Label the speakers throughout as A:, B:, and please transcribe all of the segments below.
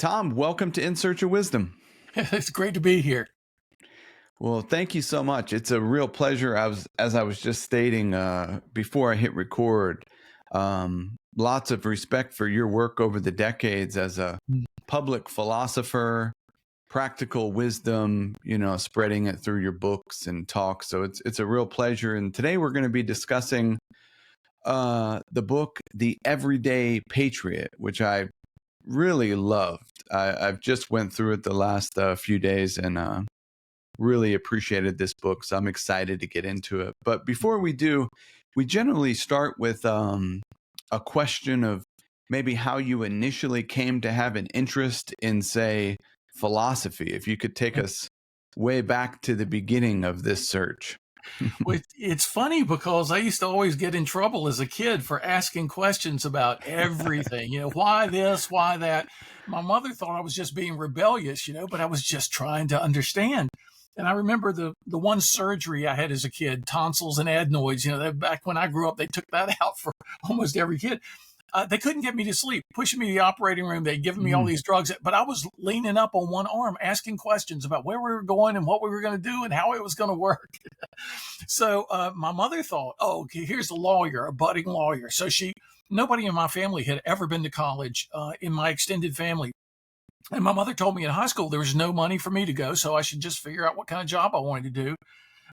A: Tom, welcome to In Search of Wisdom.
B: It's great to be here.
A: Well, thank you so much. It's a real pleasure. As I was just stating before I hit record, lots of respect for your work over the decades as a public philosopher, practical wisdom, spreading it through your books and talks. So it's a real pleasure. And today we're going to be discussing the book, The Everyday Patriot, which I really loved. I've just went through it the last few days and really appreciated this book. So I'm excited to get into it. But before we do, we generally start with a question of maybe how you initially came to have an interest in, say, philosophy. If you could take us way back to the beginning of this search.
B: Well, it's funny because I used to always get in trouble as a kid for asking questions about everything. Why this, why that? My mother thought I was just being rebellious, but I was just trying to understand. And I remember the one surgery I had as a kid, tonsils and adenoids. Back when I grew up, they took that out for almost every kid. They couldn't get me to sleep, pushing me to the operating room. They'd given me all these drugs, but I was leaning up on one arm, asking questions about where we were going and what we were going to do and how it was going to work. So my mother thought, oh, okay, here's a lawyer, a budding lawyer. So nobody in my family had ever been to college in my extended family. And my mother told me in high school there was no money for me to go, so I should just figure out what kind of job I wanted to do.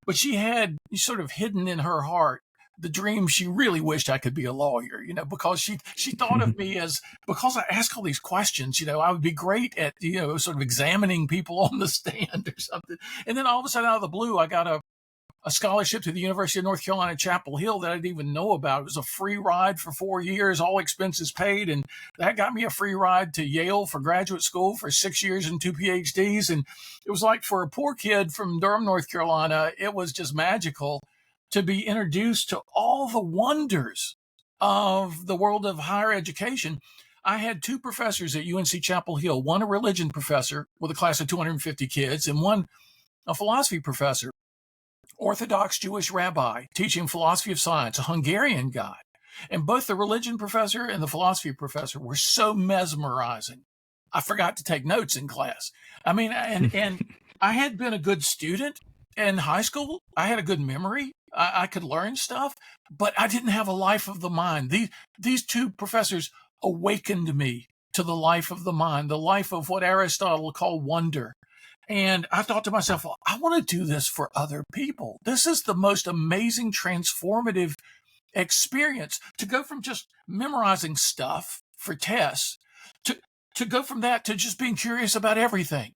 B: But she had sort of hidden in her heart the dream she really wished I could be a lawyer, because she thought of me as, because I ask all these questions, I would be great at, sort of examining people on the stand or something. And then all of a sudden out of the blue, I got a scholarship to the University of North Carolina, Chapel Hill that I didn't even know about. It was a free ride for 4 years, all expenses paid. And that got me a free ride to Yale for graduate school for 6 years and 2 PhDs. And it was like, for a poor kid from Durham, North Carolina, it was just magical to be introduced to all the wonders of the world of higher education. I had two professors at UNC Chapel Hill, one a religion professor with a class of 250 kids, and one a philosophy professor. Orthodox Jewish rabbi teaching philosophy of science, a Hungarian guy. And both the religion professor and the philosophy professor were so mesmerizing. I forgot to take notes in class. I mean, and I had been a good student in high school. I had a good memory. I could learn stuff, but I didn't have a life of the mind. These two professors awakened me to the life of the mind, the life of what Aristotle called wonder. And I thought to myself, well, I want to do this for other people. This is the most amazing, transformative experience, to go from just memorizing stuff for tests to go from that to just being curious about everything.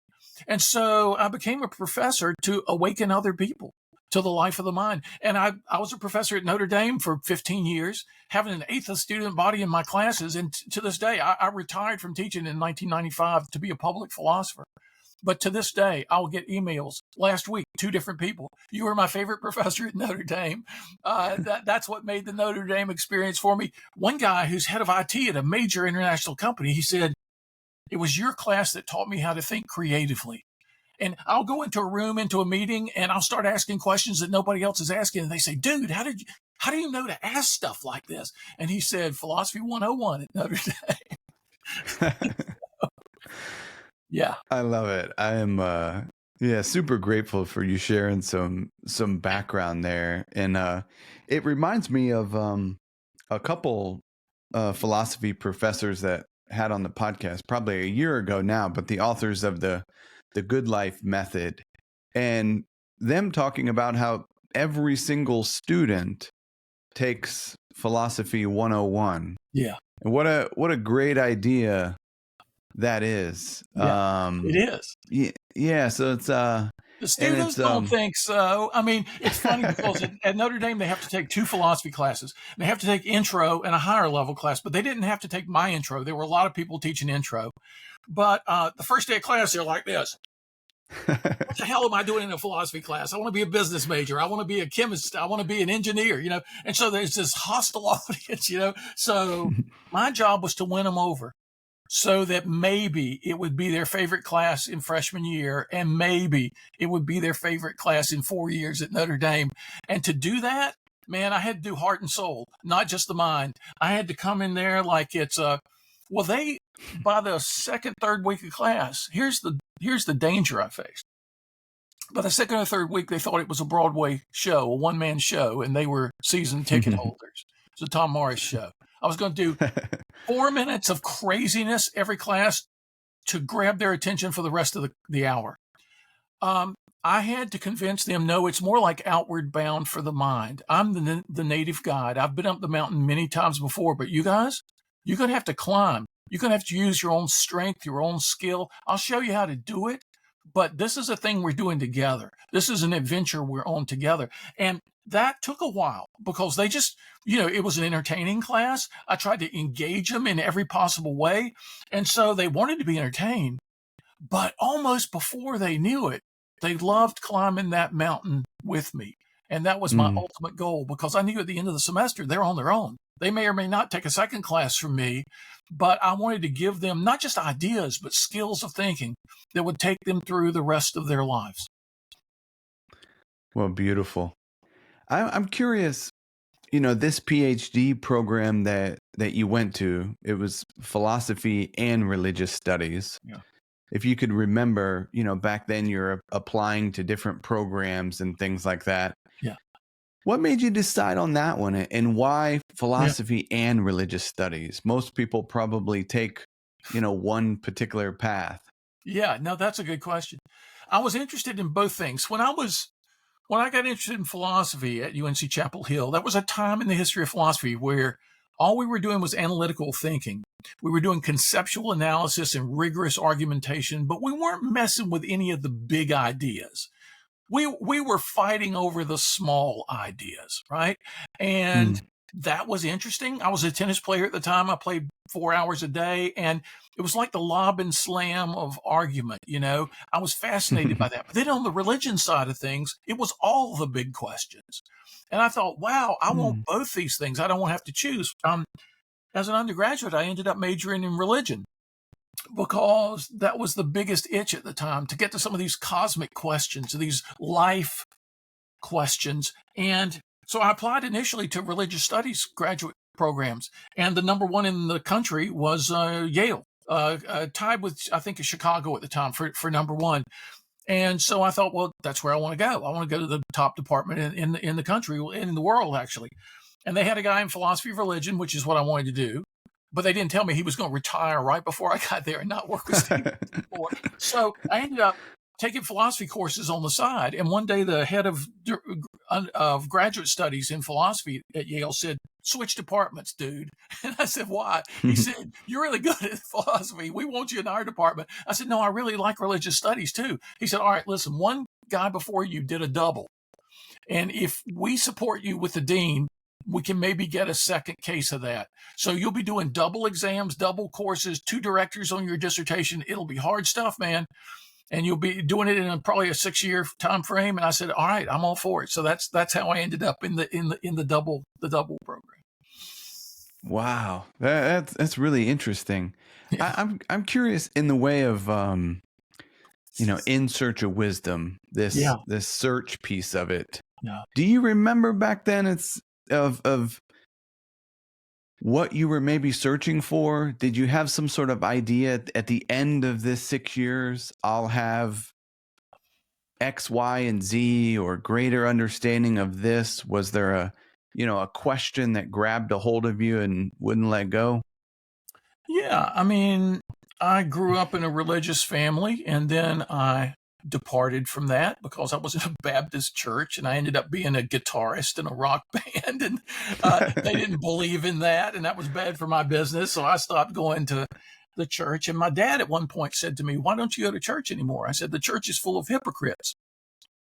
B: And so I became a professor to awaken other people to the life of the mind. And I was a professor at Notre Dame for 15 years, having an eighth of student body in my classes. And to this day, I retired from teaching in 1995 to be a public philosopher. But to this day, I'll get emails. Last week, 2 different people. You were my favorite professor at Notre Dame. That's what made the Notre Dame experience for me. One guy who's head of IT at a major international company, he said, it was your class that taught me how to think creatively. And I'll go into a room, into a meeting, and I'll start asking questions that nobody else is asking. And they say, dude, how do you know to ask stuff like this? And he said, Philosophy 101 at Notre Dame. Yeah.
A: I love it. I am super grateful for you sharing some background there. And it reminds me of a couple philosophy professors that had on the podcast probably a year ago now, but the authors of the Good Life Method, and them talking about how every single student takes Philosophy 101.
B: Yeah.
A: And what a great idea that is.
B: It is.
A: Yeah. So it's
B: the students don't think so. I mean, it's funny because at Notre Dame, they have to take 2 philosophy classes. They have to take intro and a higher level class, but they didn't have to take my intro. There were a lot of people teaching intro. But the first day of class, they're like this. What the hell am I doing in a philosophy class? I want to be a business major. I want to be a chemist. I want to be an engineer, And so there's this hostile audience, So my job was to win them over, so that maybe it would be their favorite class in freshman year, and maybe it would be their favorite class in 4 years at Notre Dame. And to do that, man, I had to do heart and soul, not just the mind. I had to come in there like it's a Well, by the second, third week of class, here's the danger I faced. By the second or third week, they thought it was a Broadway show, a one-man show, and they were season ticket holders. It was a Tom Morris show. I was going to do 4 minutes of craziness every class to grab their attention for the rest of the hour. I had to convince them, no, it's more like outward bound for the mind. I'm the native guide. I've been up the mountain many times before, but you guys, you're going to have to climb. You're going to have to use your own strength, your own skill. I'll show you how to do it, but this is a thing we're doing together. This is an adventure we're on together. And that took a while because they just, it was an entertaining class. I tried to engage them in every possible way. And so they wanted to be entertained, but almost before they knew it, they loved climbing that mountain with me. And that was my ultimate goal, because I knew at the end of the semester, they're on their own. They may or may not take a second class from me, but I wanted to give them not just ideas, but skills of thinking that would take them through the rest of their lives.
A: Well, beautiful. I'm curious, this PhD program that you went to, it was philosophy and religious studies.
B: Yeah.
A: If you could remember, back then you're applying to different programs and things like that.
B: Yeah.
A: What made you decide on that one, and why philosophy and religious studies? Most people probably take, one particular path.
B: Yeah, no, that's a good question. I was interested in both things. When I got interested in philosophy at UNC Chapel Hill, that was a time in the history of philosophy where all we were doing was analytical thinking. We were doing conceptual analysis and rigorous argumentation, but we weren't messing with any of the big ideas. We were fighting over the small ideas, right? And that was interesting. I was a tennis player at the time. I played 4 hours a day, and it was like the lob and slam of argument. I was fascinated by that. But then on the religion side of things, it was all the big questions. And I thought, wow, I want both these things. I don't want to have to choose. As an undergraduate, I ended up majoring in religion because that was the biggest itch at the time, to get to some of these cosmic questions, these life questions. And so I applied initially to religious studies graduate programs, and the number one in the country was Yale, tied with, I think, Chicago at the time for number one. And so I thought, well, that's where I want to go. I want to go to the top department in the country, in the world, actually. And they had a guy in philosophy of religion, which is what I wanted to do. But they didn't tell me he was going to retire right before I got there and not work with students anymore. So I ended up taking philosophy courses on the side. And one day the head of graduate studies in philosophy at Yale said, switch departments, dude. And I said, why? He said, you're really good at philosophy. We want you in our department. I said, no, I really like religious studies too. He said, all right, listen, one guy before you did a double. And if we support you with the dean, we can maybe get a second case of that. So you'll be doing double exams, double courses, 2 directors on your dissertation. It'll be hard stuff, man. And you'll be doing it in probably a 6-year time frame. And I said, all right, I'm all for it. So that's how I ended up in the double program.
A: Wow, that's really interesting.
B: Yeah.
A: I'm curious in the way of in search of wisdom. This search piece of it.
B: Yeah.
A: Do you remember back then? Of what you were maybe searching for? Did you have some sort of idea at the end of this 6 years, I'll have X, Y, and Z, or greater understanding of this? Was there a question that grabbed a hold of you and wouldn't let go?
B: Yeah. I mean, I grew up in a religious family, and then I departed from that because I was in a Baptist church, and I ended up being a guitarist in a rock band, and they didn't believe in that, and that was bad for my business. So I stopped going to the church. And my dad at one point said to me, why don't you go to church anymore? I said, the church is full of hypocrites.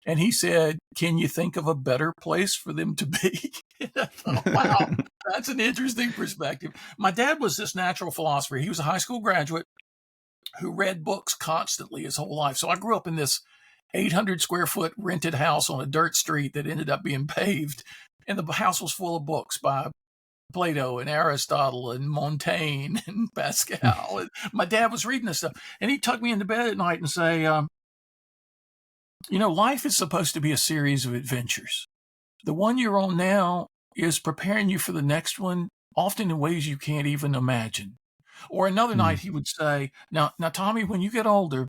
B: And he said, can you think of a better place for them to be? I thought, wow, that's an interesting perspective. My dad was this natural philosopher. He was a high school graduate who read books constantly his whole life. So I grew up in this 800 square foot rented house on a dirt street that ended up being paved. And the house was full of books by Plato and Aristotle and Montaigne and Pascal. And my dad was reading this stuff. And he'd tuck me into bed at night and say, life is supposed to be a series of adventures. The one you're on now is preparing you for the next one, often in ways you can't even imagine. Or another
A: Mm.
B: night he would say, now, Tommy, when you get older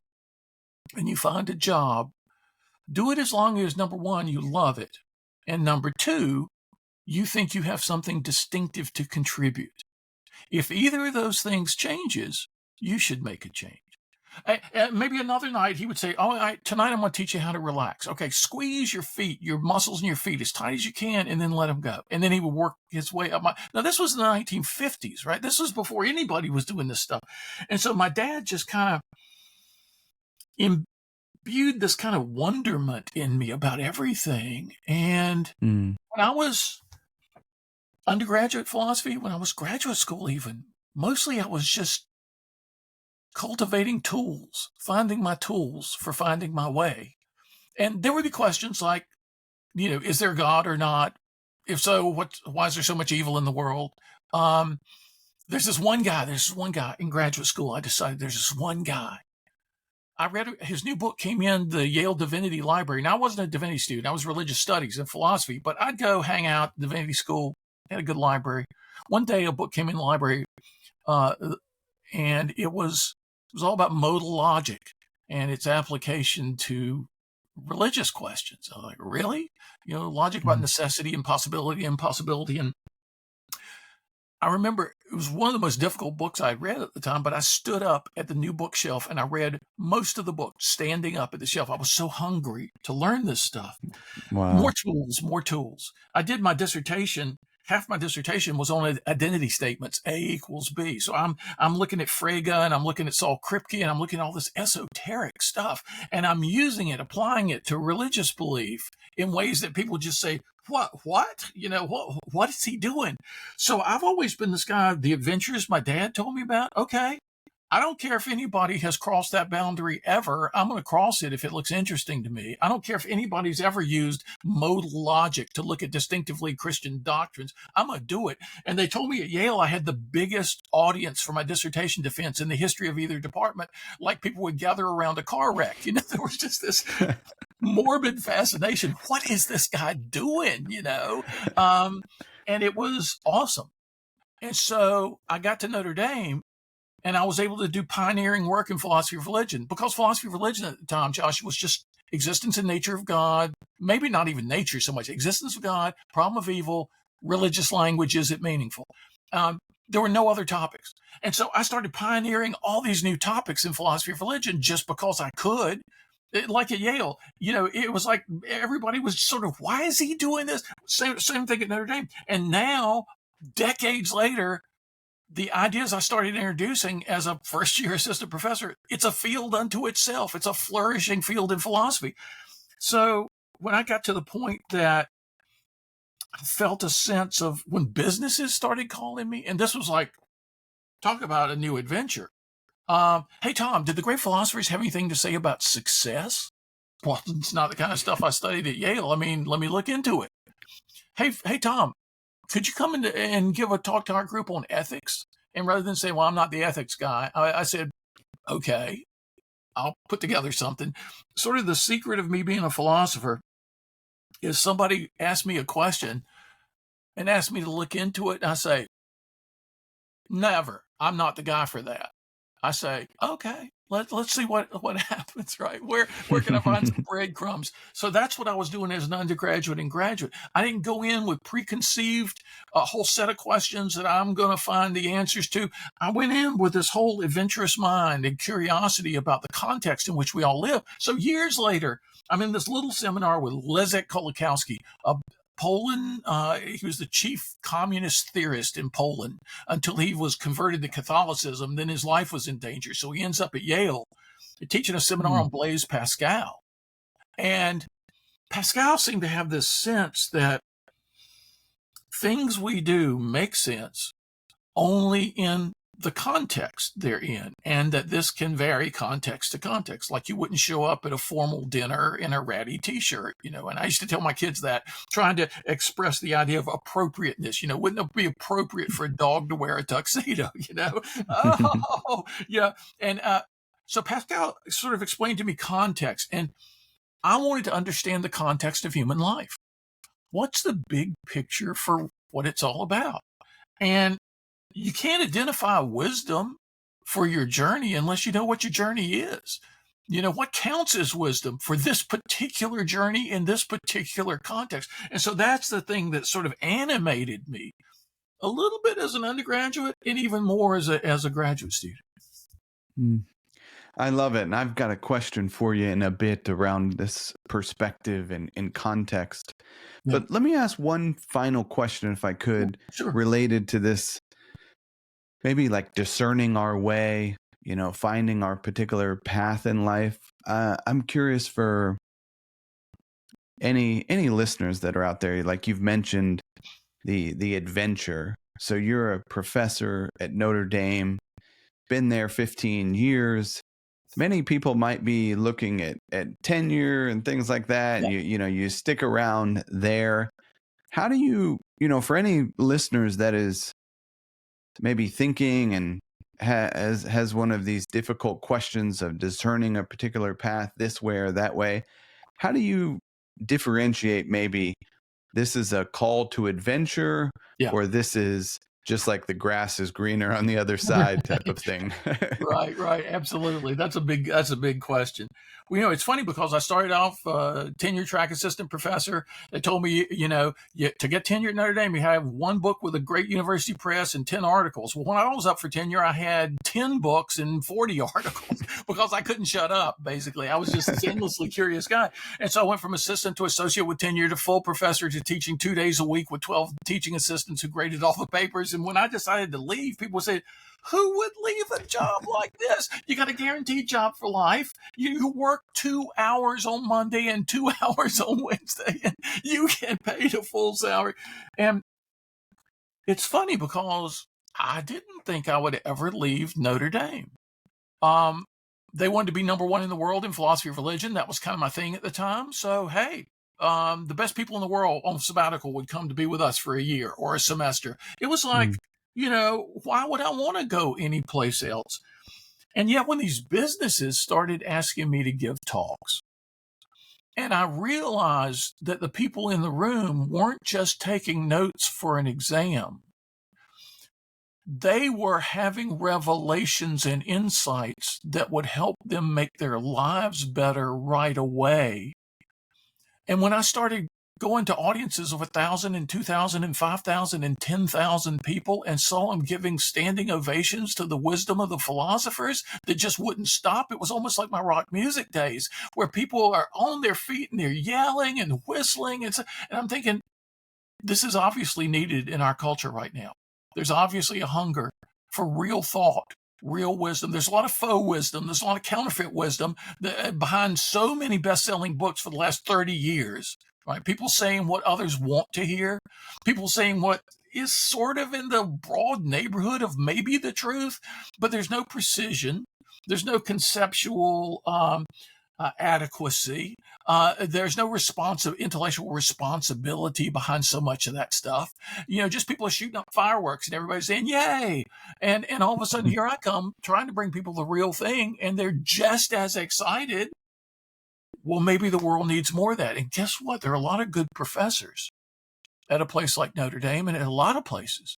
B: and you find a job, do it as long as, number one, you love it. And number two, you think you have something distinctive to contribute. If either of those things changes, you should make a change. Maybe another night he would say, tonight I'm going to teach you how to relax. Okay, squeeze your feet, your muscles in your feet as tight as you can, and then let them go. And then he would work his way up. Now, this was in the 1950s, right? This was before anybody was doing this stuff. And so my dad just kind of imbued this kind of wonderment in me about everything. And when I was undergraduate philosophy, when I was graduate school even, mostly I was just cultivating tools, finding my tools for finding my way. And there would be questions like, is there God or not? If so, why is there so much evil in the world? There's this one guy in graduate school. I decided there's this one guy. I read his new book, came in the Yale Divinity Library. Now, I wasn't a divinity student. I was religious studies and philosophy, but I'd go hang out at divinity school, had a good library. One day a book came in the library, and it was all about modal logic and its application to religious questions. I was like, really? Logic about necessity and possibility and impossibility. And I remember it was one of the most difficult books I'd read at the time, but I stood up at the new bookshelf and I read most of the book standing up at the shelf. I was so hungry to learn this stuff.
A: Wow.
B: More tools. I did my dissertation. Half my dissertation was on identity statements, A equals B. So I'm looking at Frege and I'm looking at Saul Kripke and I'm looking at all this esoteric stuff, and I'm using it, applying it to religious belief in ways that people just say, what? What is he doing? So I've always been this guy, the adventures my dad told me about. Okay, I don't care if anybody has crossed that boundary ever. I'm going to cross it if it looks interesting to me. I don't care if anybody's ever used modal logic to look at distinctively Christian doctrines. I'm going to do it. And they told me at Yale I had the biggest audience for my dissertation defense in the history of either department, like people would gather around a car wreck. There was just this morbid fascination. What is this guy doing? And it was awesome. And so I got to Notre Dame, and I was able to do pioneering work in philosophy of religion, because philosophy of religion at the time, Josh, was just existence and nature of God, maybe not even nature so much, existence of God, problem of evil, religious language, is it meaningful? There were no other topics. And so I started pioneering all these new topics in philosophy of religion just because I could. Like at Yale, it was like everybody was sort of, why is he doing this? Same thing at Notre Dame. And now, decades later, the ideas I started introducing as a first-year assistant professor, it's a field unto itself. It's a flourishing field in philosophy. So when I got to the point that I felt a sense of when businesses started calling me, and this was like, talk about a new adventure. Hey, Tom, did the great philosophers have anything to say about success? Well, it's not the kind of stuff I studied at Yale. I mean, let me look into it. Hey, Tom, could you come in and give a talk to our group on ethics? And rather than say, well, I'm not the ethics guy, I said, okay, I'll put together something. Sort of the secret of me being a philosopher is somebody asked me a question and asked me to look into it. And I say, never. I'm not the guy for that. I say, okay, let's see what happens, right? Where can I find some breadcrumbs? So that's what I was doing as an undergraduate and graduate. I didn't go in with preconceived a whole set of questions that I'm going to find the answers to. I went in with this whole adventurous mind and curiosity about the context in which we all live. So years later, I'm in this little seminar with Leszek Kolakowski, a Poland, he was the chief communist theorist in Poland until he was converted to Catholicism. Then his life was in danger. So he ends up at Yale teaching a seminar on Blaise Pascal. And Pascal seemed to have this sense that things we do make sense only in the context they're in, and that this can vary context to context. Like you wouldn't show up at a formal dinner in a ratty t-shirt, and I used to tell my kids that, trying to express the idea of appropriateness, wouldn't it be appropriate for a dog to wear a tuxedo, Oh, yeah. And so Pascal sort of explained to me context, and I wanted to understand the context of human life. What's the big picture for what it's all about? And you can't identify wisdom for your journey unless you know what your journey is. What counts as wisdom for this particular journey in this particular context? And so that's the thing that sort of animated me a little bit as an undergraduate and even more as a graduate student.
A: Mm. I love it. And I've got a question for you in a bit around this perspective and context.
B: Yeah.
A: But let me ask one final question, if I could,
B: Sure.
A: related to this, maybe like discerning our way, finding our particular path in life. I'm curious for any listeners that are out there, like you've mentioned the adventure. So you're a professor at Notre Dame, been there 15 years. Many people might be looking at tenure and things like that, and
B: Yeah.
A: you stick around there. How do you, for any listeners that is maybe thinking and has one of these difficult questions of discerning a particular path this way or that way, how do you differentiate maybe this is a call to adventure,
B: Yeah.
A: or this is just like the grass is greener on the other side type of thing?
B: Right, absolutely. That's a big question. Well, it's funny because I started off tenure track assistant professor. They told me, to get tenure at Notre Dame, you have one book with a great university press and 10 articles. Well, when I was up for tenure, I had 10 books and 40 articles because I couldn't shut up. Basically, I was just this endlessly curious guy, and so I went from assistant to associate with tenure to full professor to teaching 2 days a week with 12 teaching assistants who graded all the papers. And when I decided to leave, people said, who would leave a job like this? You got a guaranteed job for life. You work 2 hours on Monday and 2 hours on Wednesday, and you get paid a full salary. And it's funny because I didn't think I would ever leave Notre Dame. They wanted to be number one in the world in philosophy of religion. That was kind of my thing at the time. So, hey, the best people in the world on sabbatical would come to be with us for a year or a semester. It was like,
A: Mm.
B: why would I want to go anyplace else? And yet when these businesses started asking me to give talks, and I realized that the people in the room weren't just taking notes for an exam. They were having revelations and insights that would help them make their lives better right away. And when I started going to audiences of 1,000 and 2,000 and 5,000 and 10,000 people and saw them giving standing ovations to the wisdom of the philosophers that just wouldn't stop, it was almost like my rock music days where people are on their feet and they're yelling and whistling. And I'm thinking, this is obviously needed in our culture right now. There's obviously a hunger for real thought, real wisdom. There's a lot of faux wisdom. There's a lot of counterfeit wisdom behind so many best-selling books for the last 30 years. Right? People saying what others want to hear. People saying what is sort of in the broad neighborhood of maybe the truth, but there's no precision. There's no conceptual adequacy. There's no intellectual responsibility behind so much of that stuff. Just people are shooting up fireworks and everybody's saying, yay. And all of a sudden, here I come trying to bring people the real thing, and they're just as excited. Well, maybe the world needs more of that. And guess what? There are a lot of good professors at a place like Notre Dame and at a lot of places.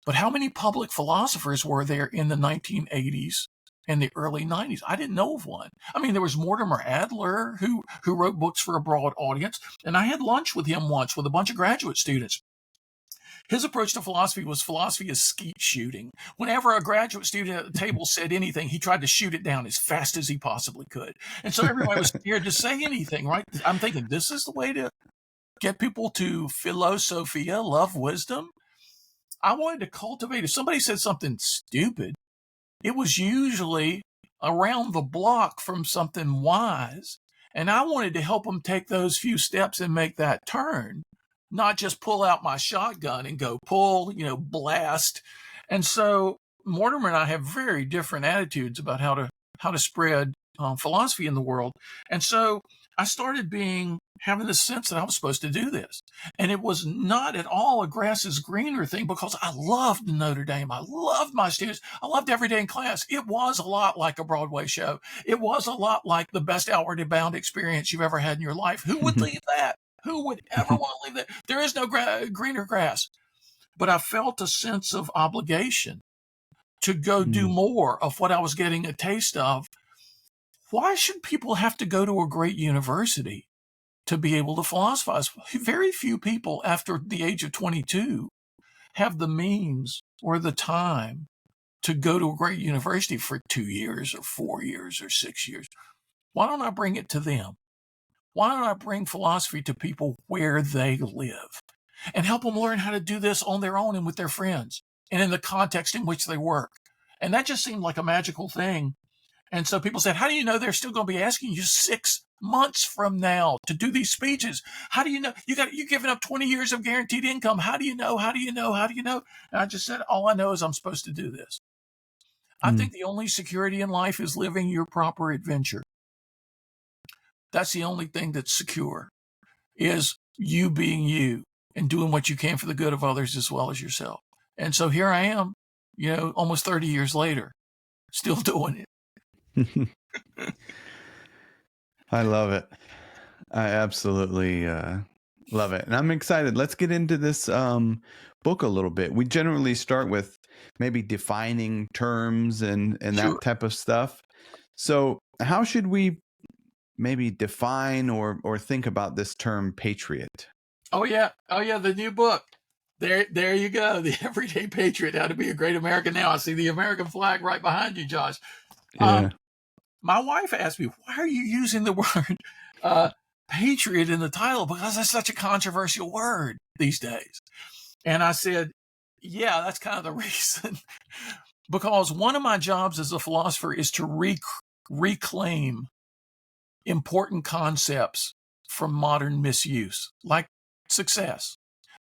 B: But how many public philosophers were there in the 1980s and the early 90s? I didn't know of one. I mean, there was Mortimer Adler, who wrote books for a broad audience, and I had lunch with him once with a bunch of graduate students. His approach to philosophy is skeet shooting. Whenever a graduate student at the table said anything, he tried to shoot it down as fast as he possibly could. And so everybody was scared to say anything, right? I'm thinking, this is the way to get people to philosophia, love wisdom. I wanted to cultivate, if somebody said something stupid, it was usually around the block from something wise. And I wanted to help them take those few steps and make that turn, not just pull out my shotgun and go pull, blast. And so Mortimer and I have very different attitudes about how to spread philosophy in the world. And so I started having the sense that I was supposed to do this. And it was not at all a grass is greener thing because I loved Notre Dame. I loved my students. I loved every day in class. It was a lot like a Broadway show. It was a lot like the best Outward Bound experience you've ever had in your life. Who would leave that? Who would ever want to leave that? There is no greener grass. But I felt a sense of obligation to go do
A: Mm.
B: more of what I was getting a taste of. Why should people have to go to a great university to be able to philosophize? Very few people after the age of 22 have the means or the time to go to a great university for 2 years or 4 years or 6 years. Why don't I bring it to them? Why don't I bring philosophy to people where they live and help them learn how to do this on their own and with their friends and in the context in which they work? And that just seemed like a magical thing. And so people said, how do you know they're still going to be asking you 6 months from now to do these speeches? How do you know? You're giving up 20 years of guaranteed income. How do you know? How do you know? How do you know? And I just said, all I know is I'm supposed to do this. I
A: Mm.
B: think the only security in life is living your proper adventure. That's the only thing that's secure, is you being you and doing what you can for the good of others as well as yourself. And so here I am, almost 30 years later, still doing it.
A: I love it. I absolutely love it. And I'm excited. Let's get into this book a little bit. We generally start with maybe defining terms and
B: Sure.
A: that type of stuff. So how should we maybe define or think about this term patriot?
B: Oh yeah, the new book. There you go. The Everyday Patriot, How to Be a Great American Now. I see the American flag right behind you, Josh.
A: Yeah.
B: My wife asked me, why are you using the word patriot in the title? Because it's such a controversial word these days. And I said, yeah, that's kind of the reason. Because one of my jobs as a philosopher is to reclaim important concepts from modern misuse, like success.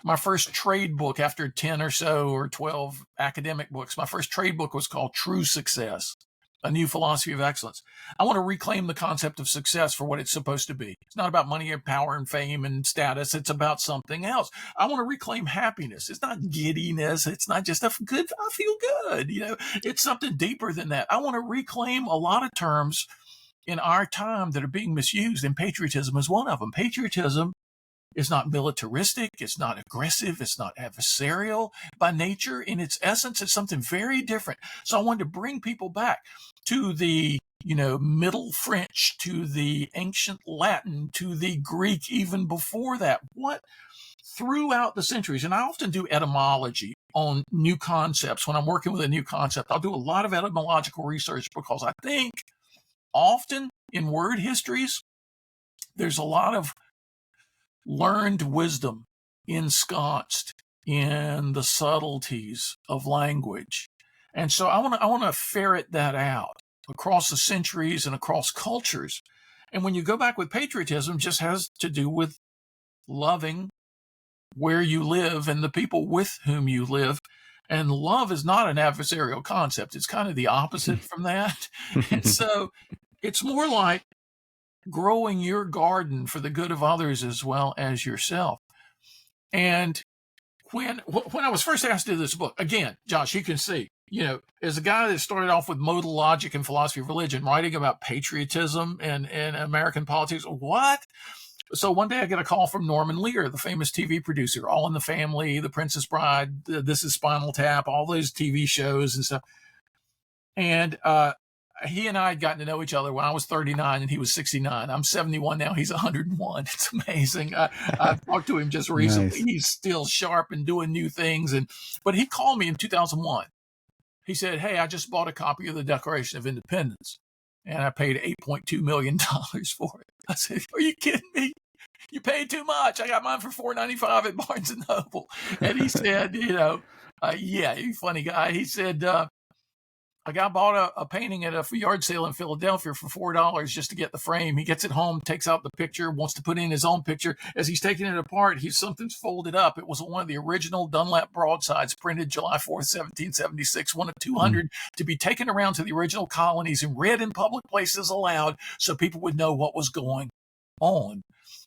B: My first trade book, after 10 or so or 12 academic books, my first trade book was called True Success, A New Philosophy of Excellence. I want to reclaim the concept of success for what it's supposed to be. It's not about money and power and fame and status. It's about something else. I want to reclaim happiness. It's not giddiness. It's not just I feel good. It's something deeper than that. I want to reclaim a lot of terms in our time that are being misused, and patriotism is one of them. Patriotism is not militaristic. It's not aggressive. It's not adversarial by nature. In its essence, it's something very different. So I wanted to bring people back to the, Middle French, to the ancient Latin, to the Greek, even before that. What throughout the centuries, and I often do etymology on new concepts. When I'm working with a new concept, I'll do a lot of etymological research because I think often in word histories, there's a lot of learned wisdom ensconced in the subtleties of language. And so I want to ferret that out across the centuries and across cultures. And when you go back with patriotism, just has to do with loving where you live and the people with whom you live. And love is not an adversarial concept. It's kind of the opposite from that. And so it's more like growing your garden for the good of others as well as yourself. And when I was first asked to do this book, again, Josh, you can see, as a guy that started off with modal logic and philosophy of religion, writing about patriotism and American politics, what? So one day I get a call from Norman Lear, the famous TV producer, All in the Family, The Princess Bride, This is Spinal Tap, all those TV shows and stuff. And he and I had gotten to know each other when I was 39 and he was 69. I'm 71 now. He's 101. It's amazing. I've talked to him just recently.
A: Nice.
B: He's still sharp and doing new things. But he called me in 2001. He said, hey, I just bought a copy of the Declaration of Independence and I paid $8.2 million for it. I said, are you kidding me? You paid too much. I got mine for $4.95 at Barnes and Noble. And he said, yeah, you funny guy. He said, I bought a painting at a yard sale in Philadelphia for $4 just to get the frame. He gets it home, takes out the picture, wants to put in his own picture. As he's taking it apart, something's folded up. It was one of the original Dunlap broadsides printed July 4th, 1776, one of 200 to be taken around to the original colonies and read in public places aloud so people would know what was going on.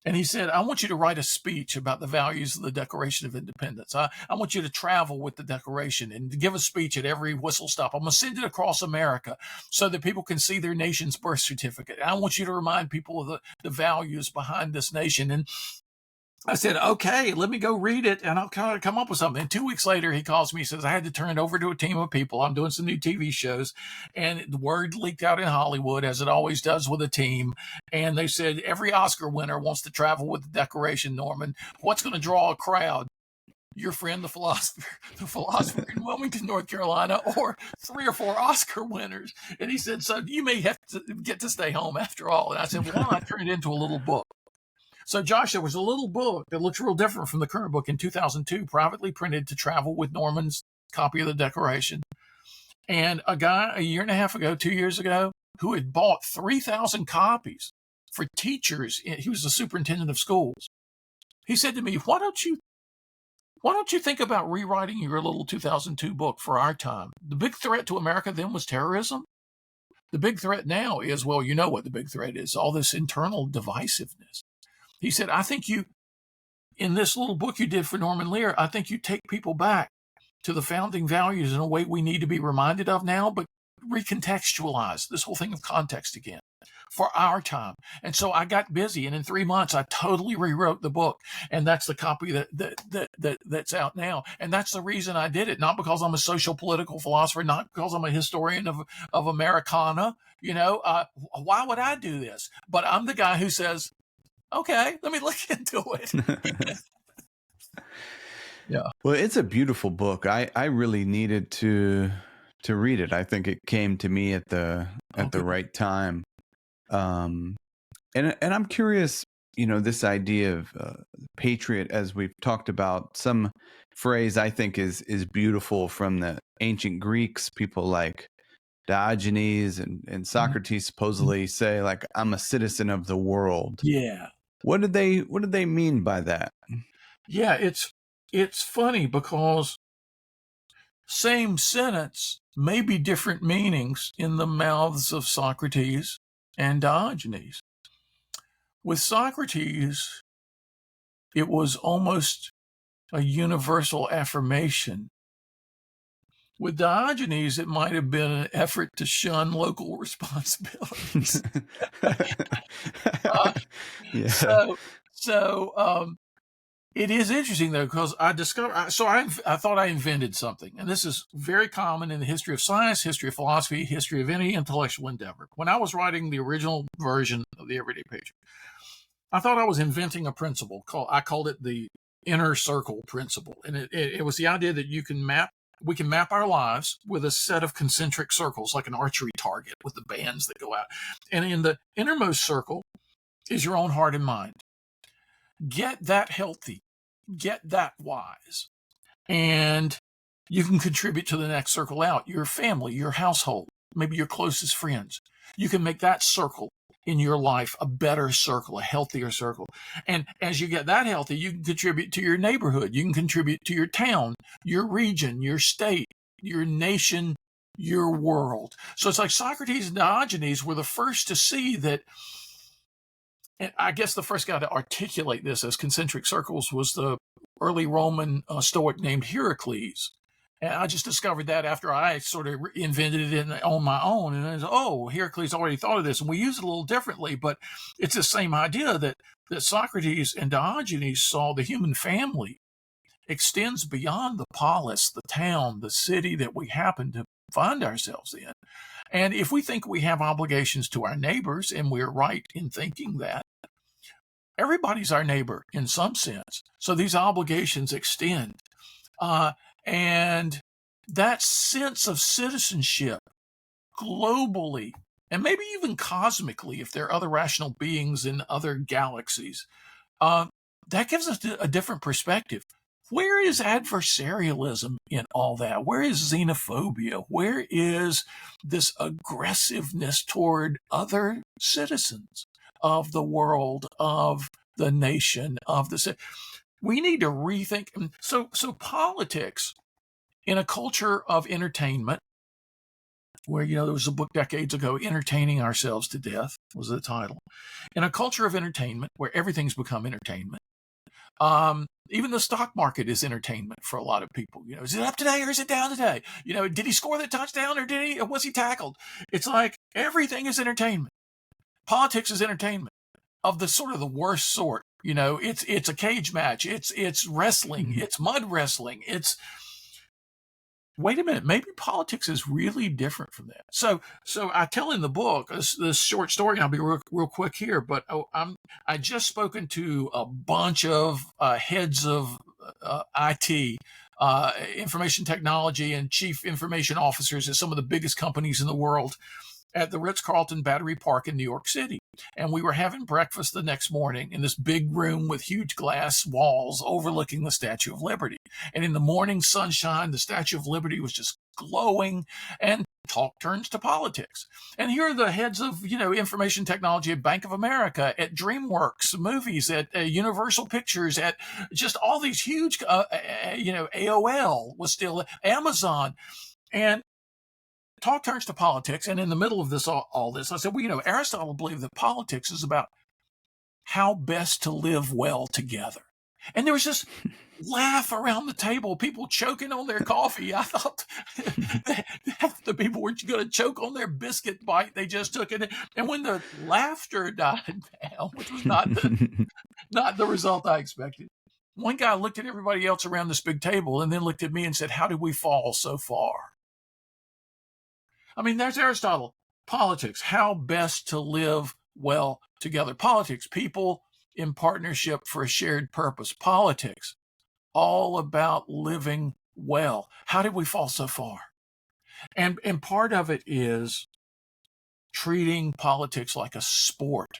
B: And he said, I want you to write a speech about the values of the Declaration of Independence. I want you to travel with the Declaration and give a speech at every whistle stop. I'm going to send it across America so that people can see their nation's birth certificate. And I want you to remind people of the values behind this nation. And I said, okay, let me go read it and I'll kind of come up with something. And 2 weeks later, he calls me, he says, I had to turn it over to a team of people. I'm doing some new TV shows. And the word leaked out in Hollywood, as it always does with a team. And they said, every Oscar winner wants to travel with the decoration, Norman. What's going to draw a crowd? Your friend, the philosopher in Wilmington, North Carolina, or 3 or 4 Oscar winners. And he said, so you may have to get to stay home after all. And I said, well, why not turn it into a little book? So, Josh, there was a little book that looks real different from the current book in 2002, privately printed to travel with Norman's copy of the Declaration. And a guy a year and a half ago, 2 years ago, who had bought 3,000 copies for teachers, he was the superintendent of schools. He said to me, why don't you think about rewriting your little 2002 book for our time? The big threat to America then was terrorism. The big threat now is, well, you know what the big threat is, all this internal divisiveness. He said, I think you, in this little book you did for Norman Lear, I think you take people back to the founding values in a way we need to be reminded of now, but recontextualize this whole thing of context again for our time. And so I got busy, and in 3 months, I totally rewrote the book. And that's the copy that's out now. And that's the reason I did it, not because I'm a social political philosopher, not because I'm a historian of Americana. Why would I do this? But I'm the guy who says, okay, let me look into it. Yeah.
A: Well, it's a beautiful book. I really needed to read it. I think it came to me at the right time. And I'm curious, this idea of patriot, as we've talked about, some phrase I think is beautiful from the ancient Greeks. People like Diogenes and Socrates supposedly say, like, I'm a citizen of the world.
B: Yeah.
A: What did they mean by that?
B: Yeah, it's funny because same sentence may be different meanings in the mouths of Socrates and Diogenes. With Socrates, it was almost a universal affirmation. With Diogenes, it might have been an effort to shun local responsibilities.
A: Yeah.
B: So it is interesting, though, because I thought I invented something. And this is very common in the history of science, history of philosophy, history of any intellectual endeavor. When I was writing the original version of the Everyday Patriot, I thought I was inventing a principle. I called it the inner circle principle. And it was the idea that we can map our lives with a set of concentric circles, like an archery target with the bands that go out. And in the innermost circle is your own heart and mind. Get that healthy. Get that wise. And you can contribute to the next circle out, your family, your household, maybe your closest friends. You can make that circle in your life a better circle, a healthier circle. And as you get that healthy, you can contribute to your neighborhood. You can contribute to your town, your region, your state, your nation, your world. So it's like Socrates and Diogenes were the first to see that. And I guess the first guy to articulate this as concentric circles was the early Roman Stoic named Heracles. And I just discovered that after I sort of invented it on my own. And I was, Heracles already thought of this. And we use it a little differently, but it's the same idea that Socrates and Diogenes saw the human family extends beyond the polis, the town, the city that we happen to find ourselves in. And if we think we have obligations to our neighbors, and we're right in thinking that, everybody's our neighbor in some sense. So these obligations extend. And that sense of citizenship globally, and maybe even cosmically, if there are other rational beings in other galaxies, that gives us a different perspective. Where is adversarialism in all that? Where is xenophobia? Where is this aggressiveness toward other citizens of the world, of the nation, of the city? We need to rethink. So politics in a culture of entertainment, where, there was a book decades ago, Entertaining Ourselves to Death was the title. In a culture of entertainment where everything's become entertainment, even the stock market is entertainment for a lot of people. Is it up today or is it down today? Did he score the touchdown or was he tackled? It's like everything is entertainment. Politics is entertainment of the sort of the worst sort. It's a cage match. It's wrestling. It's mud wrestling. Wait a minute, maybe politics is really different from that. So I tell in the book this short story, and I'll be real quick here, but I just spoken to a bunch of heads of IT, information technology, and chief information officers at some of the biggest companies in the world at the Ritz-Carlton Battery Park in New York City. And we were having breakfast the next morning in this big room with huge glass walls overlooking the Statue of Liberty. And in the morning sunshine, the Statue of Liberty was just glowing, and talk turns to politics. And here are the heads of, information technology at Bank of America, at DreamWorks Movies, at Universal Pictures, at just all these huge, AOL was still Amazon. And talk turns to politics, and in the middle of this, all this, I said, well, Aristotle believed that politics is about how best to live well together. And there was just laugh around the table, people choking on their coffee. I thought half the people were going to choke on their biscuit bite they just took. And when the laughter died down, which was not the result I expected, one guy looked at everybody else around this big table and then looked at me and said, how did we fall so far? I mean, there's Aristotle. Politics, how best to live well together. Politics, people in partnership for a shared purpose. Politics, all about living well. How did we fall so far? And part of it is treating politics like a sport,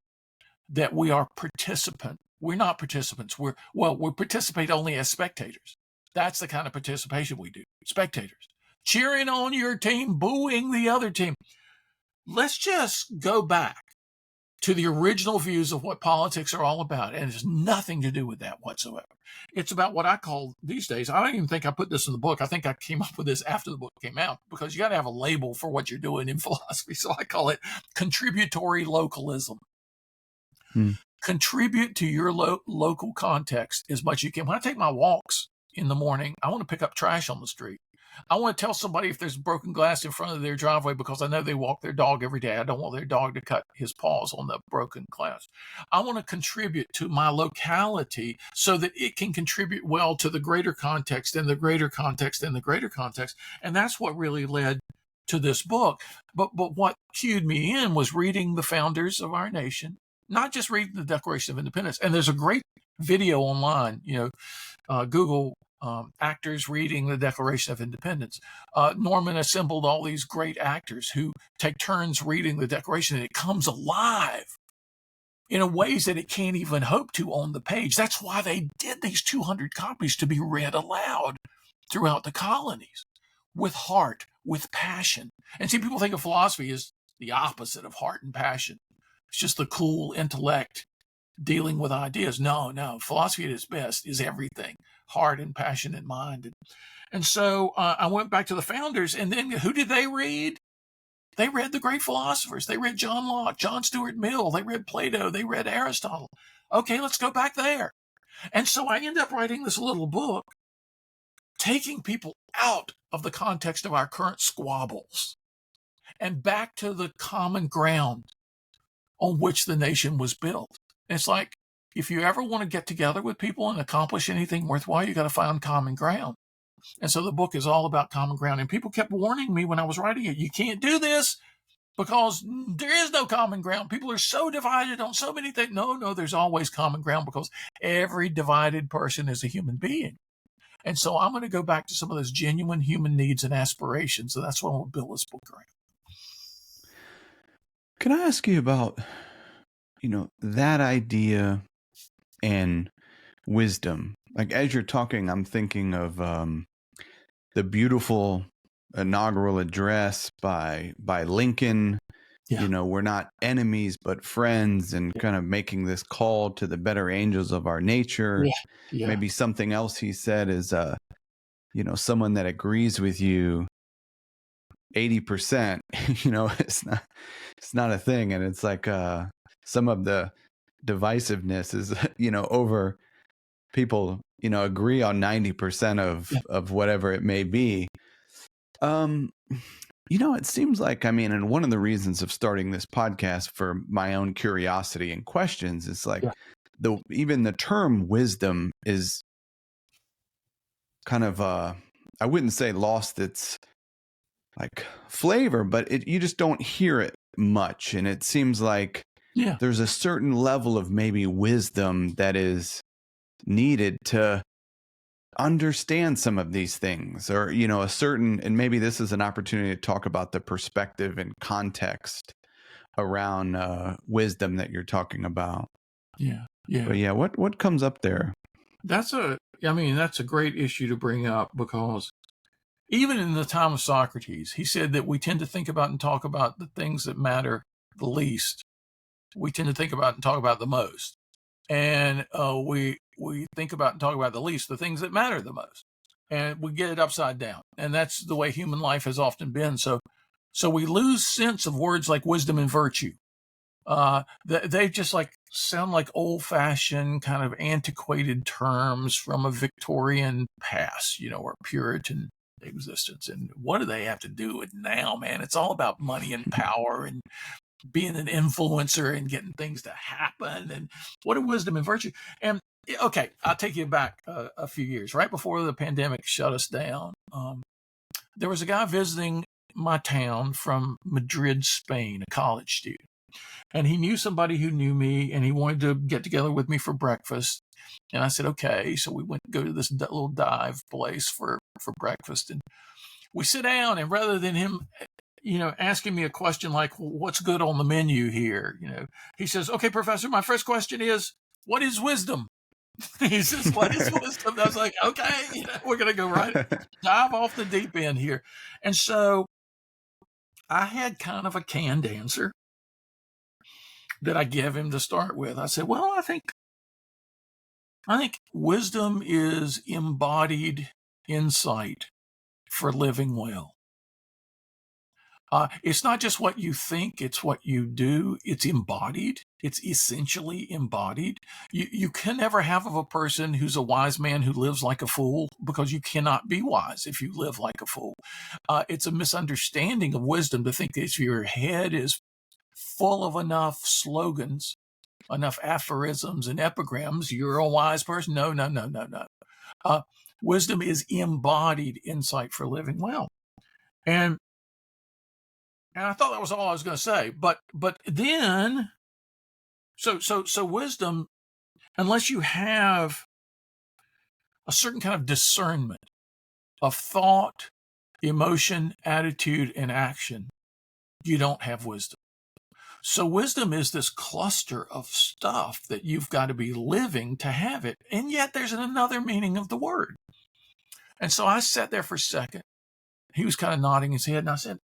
B: that we are participant. We're not participants. We participate only as spectators. That's the kind of participation we do. Spectators. Cheering on your team, booing the other team. Let's just go back to the original views of what politics are all about. And it has nothing to do with that whatsoever. It's about what I call these days, I don't even think I put this in the book. I think I came up with this after the book came out, because you got to have a label for what you're doing in philosophy. So I call it contributory localism. Contribute to your local context as much as you can. When I take my walks in the morning, I want to pick up trash on the street. I want to tell somebody if there's broken glass in front of their driveway, because I know they walk their dog every day. I don't want their dog to cut his paws on the broken glass. I want to contribute to my locality so that it can contribute well to the greater context and the greater context and the greater context. And that's what really led to this book. But what cued me in was reading the founders of our nation, not just reading the Declaration of Independence. And there's a great video online, Google actors reading the Declaration of Independence. Norman assembled all these great actors who take turns reading the Declaration, and it comes alive in ways that it can't even hope to on the page. That's why they did these 200 copies to be read aloud throughout the colonies, with heart, with passion. And see, people think of philosophy as the opposite of heart and passion. It's just the cool intellect dealing with ideas. No. Philosophy at its best is everything. Heart and passion and mind. And so I went back to the founders, and then who did they read? They read the great philosophers. They read John Locke, John Stuart Mill. They read Plato. They read Aristotle. Okay, let's go back there. And so I end up writing this little book, taking people out of the context of our current squabbles and back to the common ground on which the nation was built. It's like, if you ever want to get together with people and accomplish anything worthwhile, you got to find common ground. And so the book is all about common ground. And people kept warning me when I was writing it, you can't do this because there is no common ground. People are so divided on so many things. No, there's always common ground, because every divided person is a human being. And so I'm going to go back to some of those genuine human needs and aspirations. So that's what I'm going to build this book around.
A: Can I ask you about, that idea and wisdom? Like, as you're talking, I'm thinking of the beautiful inaugural address by Lincoln.
B: Yeah.
A: We're not enemies but friends, and kind of making this call to the better angels of our nature.
B: Yeah.
A: Maybe something else he said is, someone that agrees with you 80%, it's not a thing. And it's like some of the divisiveness is, over people, agree on 90% of whatever it may be. It seems like, and one of the reasons of starting this podcast for my own curiosity and questions is like, even the term wisdom is kind of I wouldn't say lost its like flavor, but you just don't hear it much, and it seems like there's a certain level of maybe wisdom that is needed to understand some of these things, or a certain, and maybe this is an opportunity to talk about the perspective and context around wisdom that you're talking about. But yeah, what comes up there?
B: That's a great issue to bring up, because even in the time of Socrates, he said that we tend to think about and talk about the things that matter the least. We tend to think about and talk about the most. And we think about and talk about the least, the things that matter the most. And we get it upside down. And that's the way human life has often been. So we lose sense of words like wisdom and virtue. They just sound like old-fashioned, kind of antiquated terms from a Victorian past, or Puritan existence. And what do they have to do with now, man? It's all about money and power and being an influencer and getting things to happen. And what are wisdom and virtue? And okay, I'll take you back a few years. Right before the pandemic shut us down, there was a guy visiting my town from Madrid, Spain, a college student. And he knew somebody who knew me, and he wanted to get together with me for breakfast. And I said, okay. So we went to go to this little dive place for breakfast. And we sit down, and rather than him, asking me a question like, what's good on the menu here? He says, okay, professor, my first question is, what is wisdom? He says, what is wisdom? I was like, okay, we're going to go dive off the deep end here. And so I had kind of a canned answer that I gave him to start with. I said, well, I think wisdom is embodied insight for living well. It's not just what you think, it's what you do. It's embodied. It's essentially embodied. You can never have of a person who's a wise man who lives like a fool, because you cannot be wise if you live like a fool. It's a misunderstanding of wisdom to think that if your head is full of enough slogans, enough aphorisms and epigrams, you're a wise person. No. Wisdom is embodied insight for living well. And I thought that was all I was going to say. But then, so wisdom, unless you have a certain kind of discernment of thought, emotion, attitude, and action, you don't have wisdom. So wisdom is this cluster of stuff that you've got to be living to have it. And yet there's another meaning of the word. And so I sat there for a second. He was kind of nodding his head, and I said,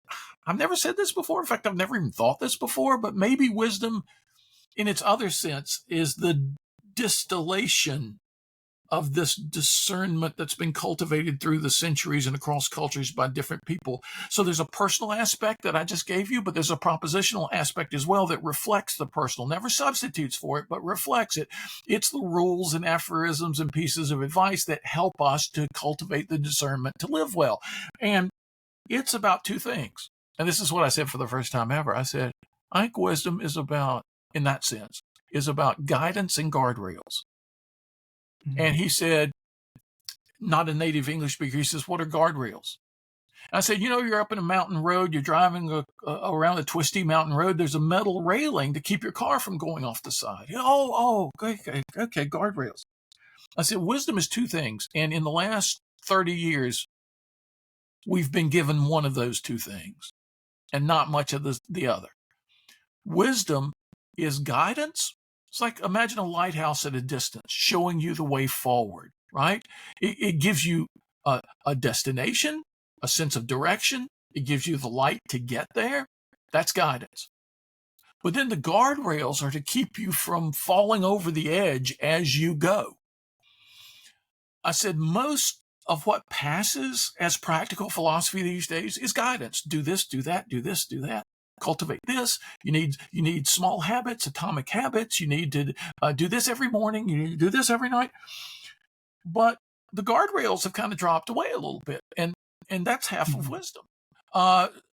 B: I've never said this before. In fact, I've never even thought this before, but maybe wisdom in its other sense is the distillation of this discernment that's been cultivated through the centuries and across cultures by different people. So there's a personal aspect that I just gave you, but there's a propositional aspect as well that reflects the personal, never substitutes for it, but reflects it. It's the rules and aphorisms and pieces of advice that help us to cultivate the discernment to live well. And it's about two things. And this is what I said for the first time ever. I said, I think wisdom is about, in that sense, is about guidance and guardrails. And he said, not a native English speaker, he says, what are guardrails? And I said, you're up in a mountain road, you're driving around a twisty mountain road, there's a metal railing to keep your car from going off the side. Okay, guardrails. I said, wisdom is two things. And in the last 30 years, we've been given one of those two things and not much of the other. Wisdom is guidance. It's like, imagine a lighthouse at a distance showing you the way forward, right? It gives you a destination, a sense of direction. It gives you the light to get there. That's guidance. But then the guardrails are to keep you from falling over the edge as you go. I said, most of what passes as practical philosophy these days is guidance. Do this, do that, do this, do that. Cultivate this. You need small habits, atomic habits. You need to do this every morning. You need to do this every night. But the guardrails have kind of dropped away a little bit, and that's half of wisdom.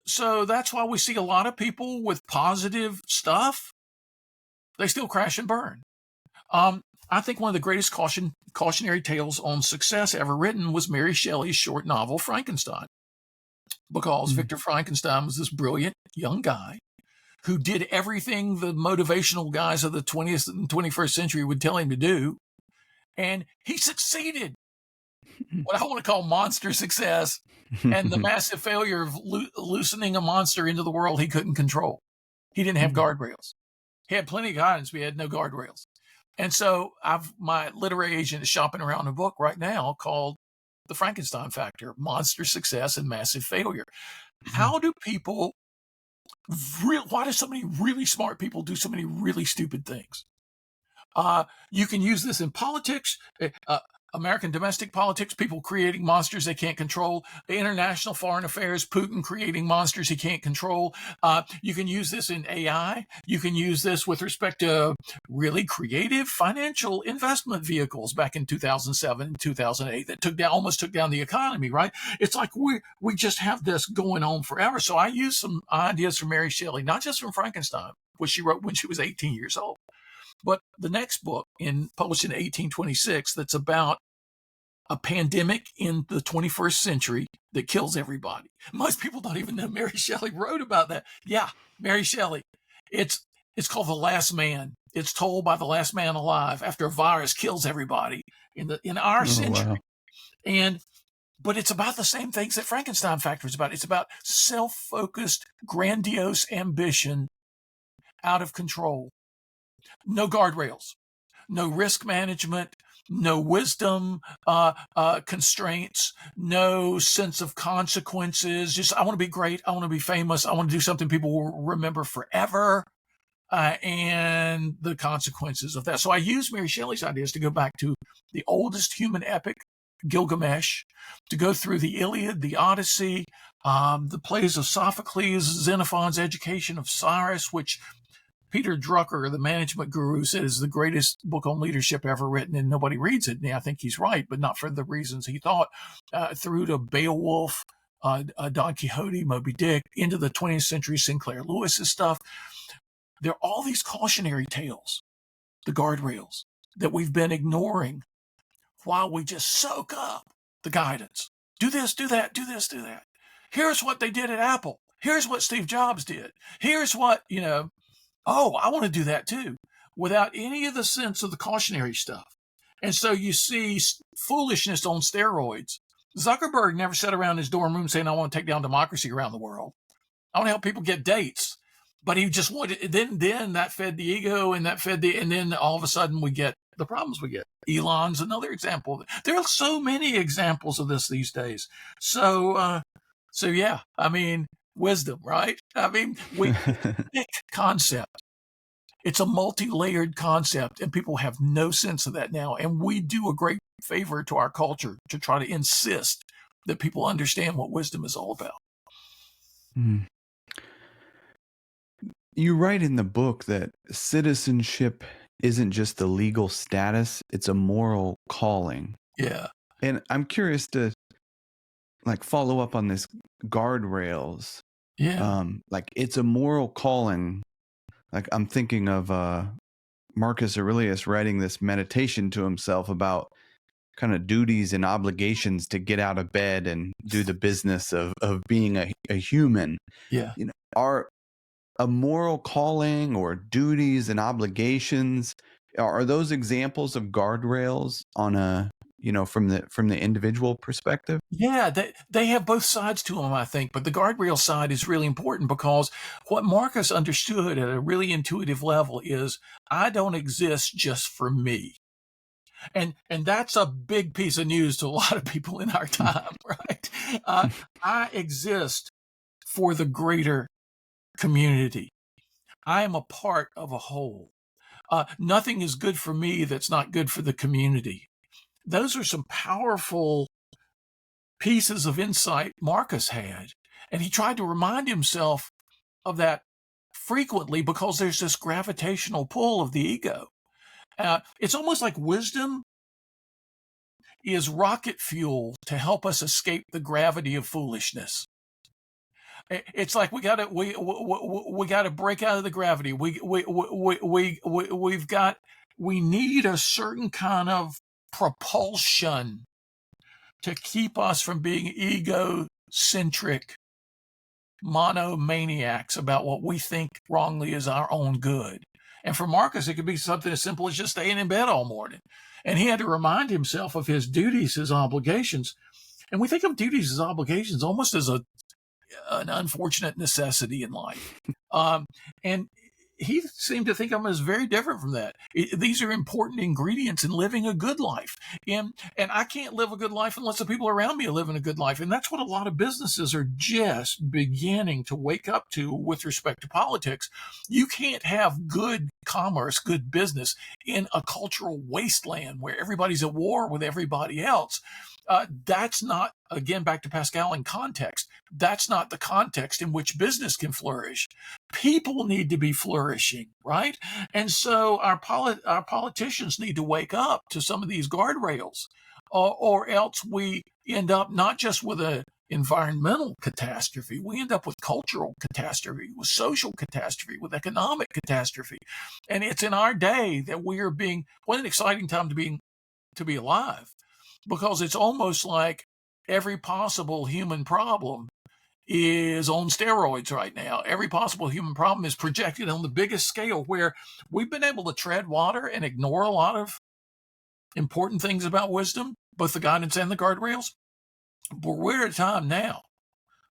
B: So that's why we see a lot of people with positive stuff. They still crash and burn. I think one of the greatest cautionary tales on success ever written was Mary Shelley's short novel Frankenstein, because
A: Mm.
B: Victor Frankenstein was this brilliant young guy who did everything the motivational guys of the 20th and 21st century would tell him to do, and he succeeded. What I want to call monster success, and the massive failure of loosening a monster into the world he couldn't control. He didn't have guardrails. He had plenty of guidance, but he had no guardrails. And so my literary agent is shopping around a book right now called The Frankenstein Factor: Monster Success and Massive Failure. How do people why do so many really smart people do so many really stupid things? You can use this in politics, American domestic politics, people creating monsters they can't control, international foreign affairs, Putin creating monsters he can't control. You can use this in AI. You can use this with respect to really creative financial investment vehicles back in 2007 and 2008 that almost took down the economy, right? It's like we just have this going on forever. So I use some ideas from Mary Shelley, not just from Frankenstein, which she wrote when she was 18 years old, but the next book, published in 1826, that's about a pandemic in the 21st century that kills everybody. Most people don't even know Mary Shelley wrote about that. Yeah, Mary Shelley. It's called The Last Man. It's told by the last man alive after a virus kills everybody in our century.
A: Wow.
B: But it's about the same things that Frankenstein Factor is about. It's about self-focused, grandiose ambition out of control. No guardrails, no risk management, no wisdom constraints, no sense of consequences. Just, I want to be great. I want to be famous. I want to do something people will remember forever, and the consequences of that. So I use Mary Shelley's ideas to go back to the oldest human epic, Gilgamesh, to go through the Iliad, the Odyssey, the plays of Sophocles, Xenophon's Education of Cyrus, which Peter Drucker, the management guru, said is the greatest book on leadership ever written, and nobody reads it. And I think he's right, but not for the reasons he thought. Through to Beowulf, Don Quixote, Moby Dick, into the 20th century Sinclair Lewis's stuff. There are all these cautionary tales, the guardrails, that we've been ignoring while we just soak up the guidance. Do this, do that, do this, do that. Here's what they did at Apple. Here's what Steve Jobs did. Here's what, oh, I want to do that too, without any of the sense of the cautionary stuff. And so you see foolishness on steroids. Zuckerberg never sat around his dorm room saying, I want to take down democracy around the world. I want to help people get dates. But he just wanted, then that fed the ego, and and then all of a sudden we get the problems we get. Elon's another example. There are so many examples of this these days. So yeah, I mean, wisdom, right? I mean, concept. It's a multi-layered concept, and people have no sense of that now. And we do a great favor to our culture to try to insist that people understand what wisdom is all about.
A: Mm. You write in the book that citizenship isn't just a legal status, it's a moral calling.
B: Yeah.
A: And I'm curious to follow up on this guardrails.
B: Yeah.
A: It's a moral calling. I'm thinking of Marcus Aurelius writing this meditation to himself about kind of duties and obligations to get out of bed and do the business of being a human.
B: Yeah.
A: Are a moral calling or duties and obligations, are those examples of guardrails on from the individual perspective?
B: Yeah, they have both sides to them, I think. But the guardrail side is really important, because what Marcus understood at a really intuitive level is, I don't exist just for me. And that's a big piece of news to a lot of people in our time, right? I exist for the greater community. I am a part of a whole. Nothing is good for me that's not good for the community. Those are some powerful pieces of insight Marcus had. And he tried to remind himself of that frequently, because there's this gravitational pull of the ego. It's almost like wisdom is rocket fuel to help us escape the gravity of foolishness. It's like we got to break out of the gravity. We've got we need a certain kind of propulsion to keep us from being egocentric monomaniacs about what we think wrongly is our own good. And for Marcus, it could be something as simple as just staying in bed all morning. And he had to remind himself of his duties, his obligations. And we think of duties as obligations almost as an unfortunate necessity in life. And he seemed to think of them as very different from that. These are important ingredients in living a good life. And I can't live a good life unless the people around me are living a good life. And that's what a lot of businesses are just beginning to wake up to with respect to politics. You can't have good commerce, good business in a cultural wasteland where everybody's at war with everybody else. That's not, again, back to Pascalian context, that's not the context in which business can flourish. People need to be flourishing, right? And so our politicians need to wake up to some of these guardrails, or else we end up not just with an environmental catastrophe, we end up with cultural catastrophe, with social catastrophe, with economic catastrophe. And it's in our day that we are being, what an exciting time to be alive. Because it's almost like every possible human problem is on steroids right now. Every possible human problem is projected on the biggest scale, where we've been able to tread water and ignore a lot of important things about wisdom, both the guidance and the guardrails. But we're at a time now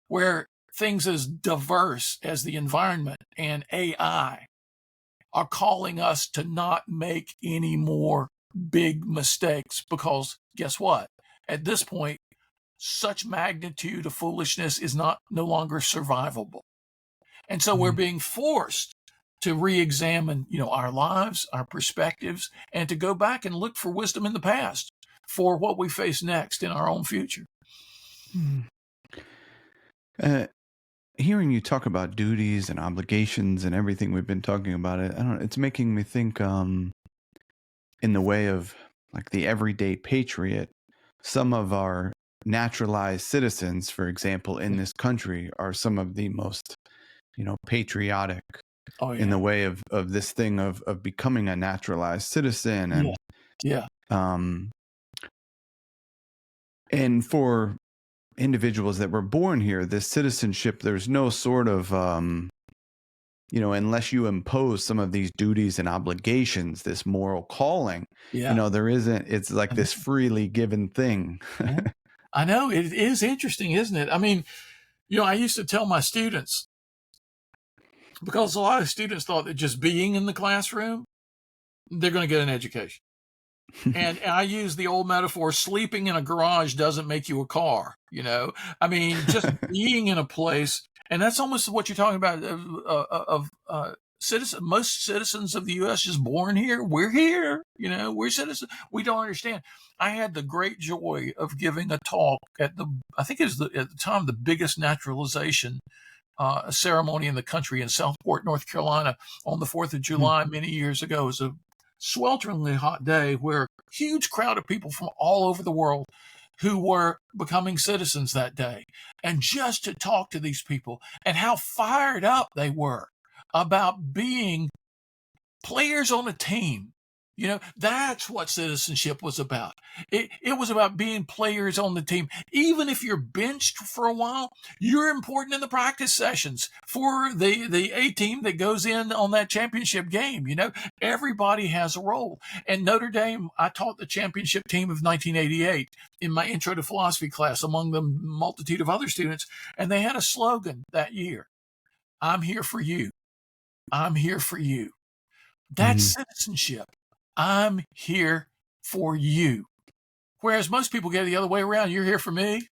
B: where things as diverse as the environment and AI are calling us to not make any more big mistakes, because guess what? At this point, such magnitude of foolishness is no longer survivable. And so we're being forced to re-examine, our lives, our perspectives, and to go back and look for wisdom in the past for what we face next in our own future.
A: Hearing you talk about duties and obligations and everything we've been talking about, it's making me think in the way of like the everyday patriot, some of our naturalized citizens, for example, in this country are some of the most, patriotic in the way of this thing of becoming a naturalized citizen. And and for individuals that were born here, this citizenship, there's no sort of, unless you impose some of these duties and obligations, this moral calling, there isn't, it's like this freely given thing.
B: I know, it is interesting, isn't it? I mean, I used to tell my students, because a lot of students thought that just being in the classroom, they're going to get an education. And I use the old metaphor, sleeping in a garage doesn't make you a car, I mean, just being in a place, and that's almost what you're talking about of most citizens of the U.S. just born here. We're here, we're citizens. We don't understand. I had the great joy of giving a talk at I think it was at the time, the biggest naturalization ceremony in the country in Southport, North Carolina, on the 4th of July many years ago. It was a swelteringly hot day where a huge crowd of people from all over the world who were becoming citizens that day. And just to talk to these people and how fired up they were about being players on a team. That's what citizenship was about. It was about being players on the team. Even if you're benched for a while, you're important in the practice sessions for the A team that goes in on that championship game. Everybody has a role. And Notre Dame, I taught the championship team of 1988 in my intro to philosophy class among the multitude of other students. And they had a slogan that year: I'm here for you. I'm here for you. That's citizenship. I'm here for you. Whereas most people get it the other way around. You're here for me.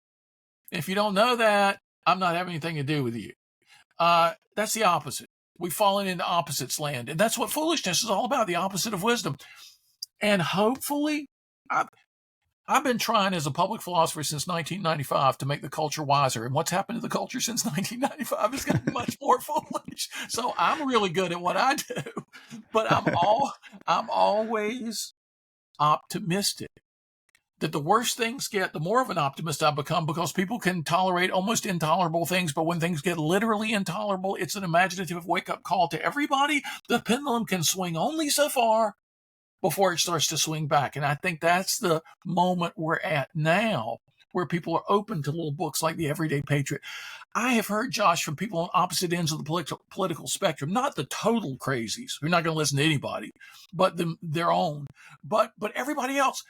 B: If you don't know that, I'm not having anything to do with you. That's the opposite. We've fallen into opposites land. And that's what foolishness is all about, the opposite of wisdom. And hopefully, I've been trying as a public philosopher since 1995 to make the culture wiser. And what's happened to the culture since 1995 has gotten much more foolish. So I'm really good at what I do, but I'm always optimistic that the worse things get, the more of an optimist I become, because people can tolerate almost intolerable things. But when things get literally intolerable, it's an imaginative wake-up call to everybody. The pendulum can swing only so far before it starts to swing back. And I think that's the moment we're at now, where people are open to little books like the Everyday Patriot. I have heard, Josh, from people on opposite ends of the political spectrum, not the total crazies who are not going to listen to anybody, but their own, but everybody else.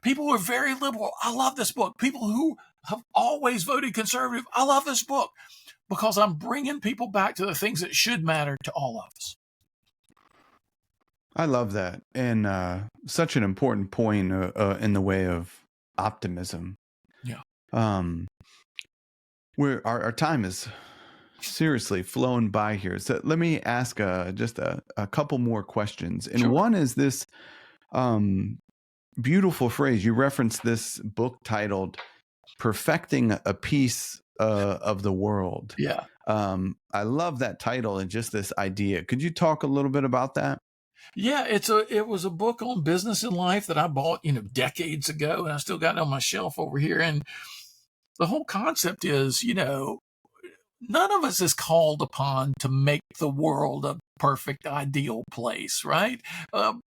B: People who are very liberal, I love this book. People who have always voted conservative, I love this book, because I'm bringing people back to the things that should matter to all of us.
A: I love that. And such an important point in the way of optimism.
B: Yeah.
A: Our time is seriously flown by here. So let me ask just a couple more questions. And
B: Sure.
A: one is this beautiful phrase. You referenced this book titled Perfecting a Piece of the World.
B: Yeah.
A: I love that title and just this idea. Could you talk a little bit about that?
B: Yeah, it was a book on business and life that I bought, decades ago, and I still got it on my shelf over here. And the whole concept is, none of us is called upon to make the world a perfect, ideal place, right?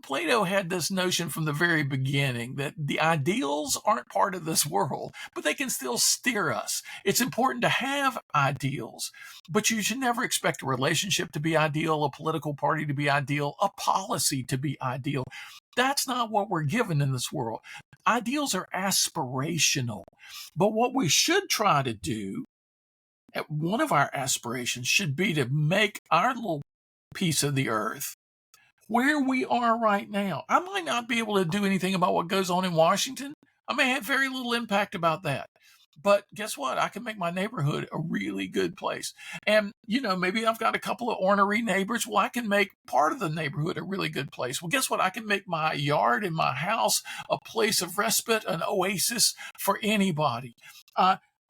B: Plato had this notion from the very beginning that the ideals aren't part of this world, but they can still steer us. It's important to have ideals, but you should never expect a relationship to be ideal, a political party to be ideal, a policy to be ideal. That's not what we're given in this world. Ideals are aspirational, but what we should try to do, one of our aspirations should be to make our little piece of the earth where we are right now. I might not be able to do anything about what goes on in Washington. I may have very little impact about that. But guess what? I can make my neighborhood a really good place. And, maybe I've got a couple of ornery neighbors. Well, I can make part of the neighborhood a really good place. Well, guess what? I can make my yard and my house a place of respite, an oasis for anybody.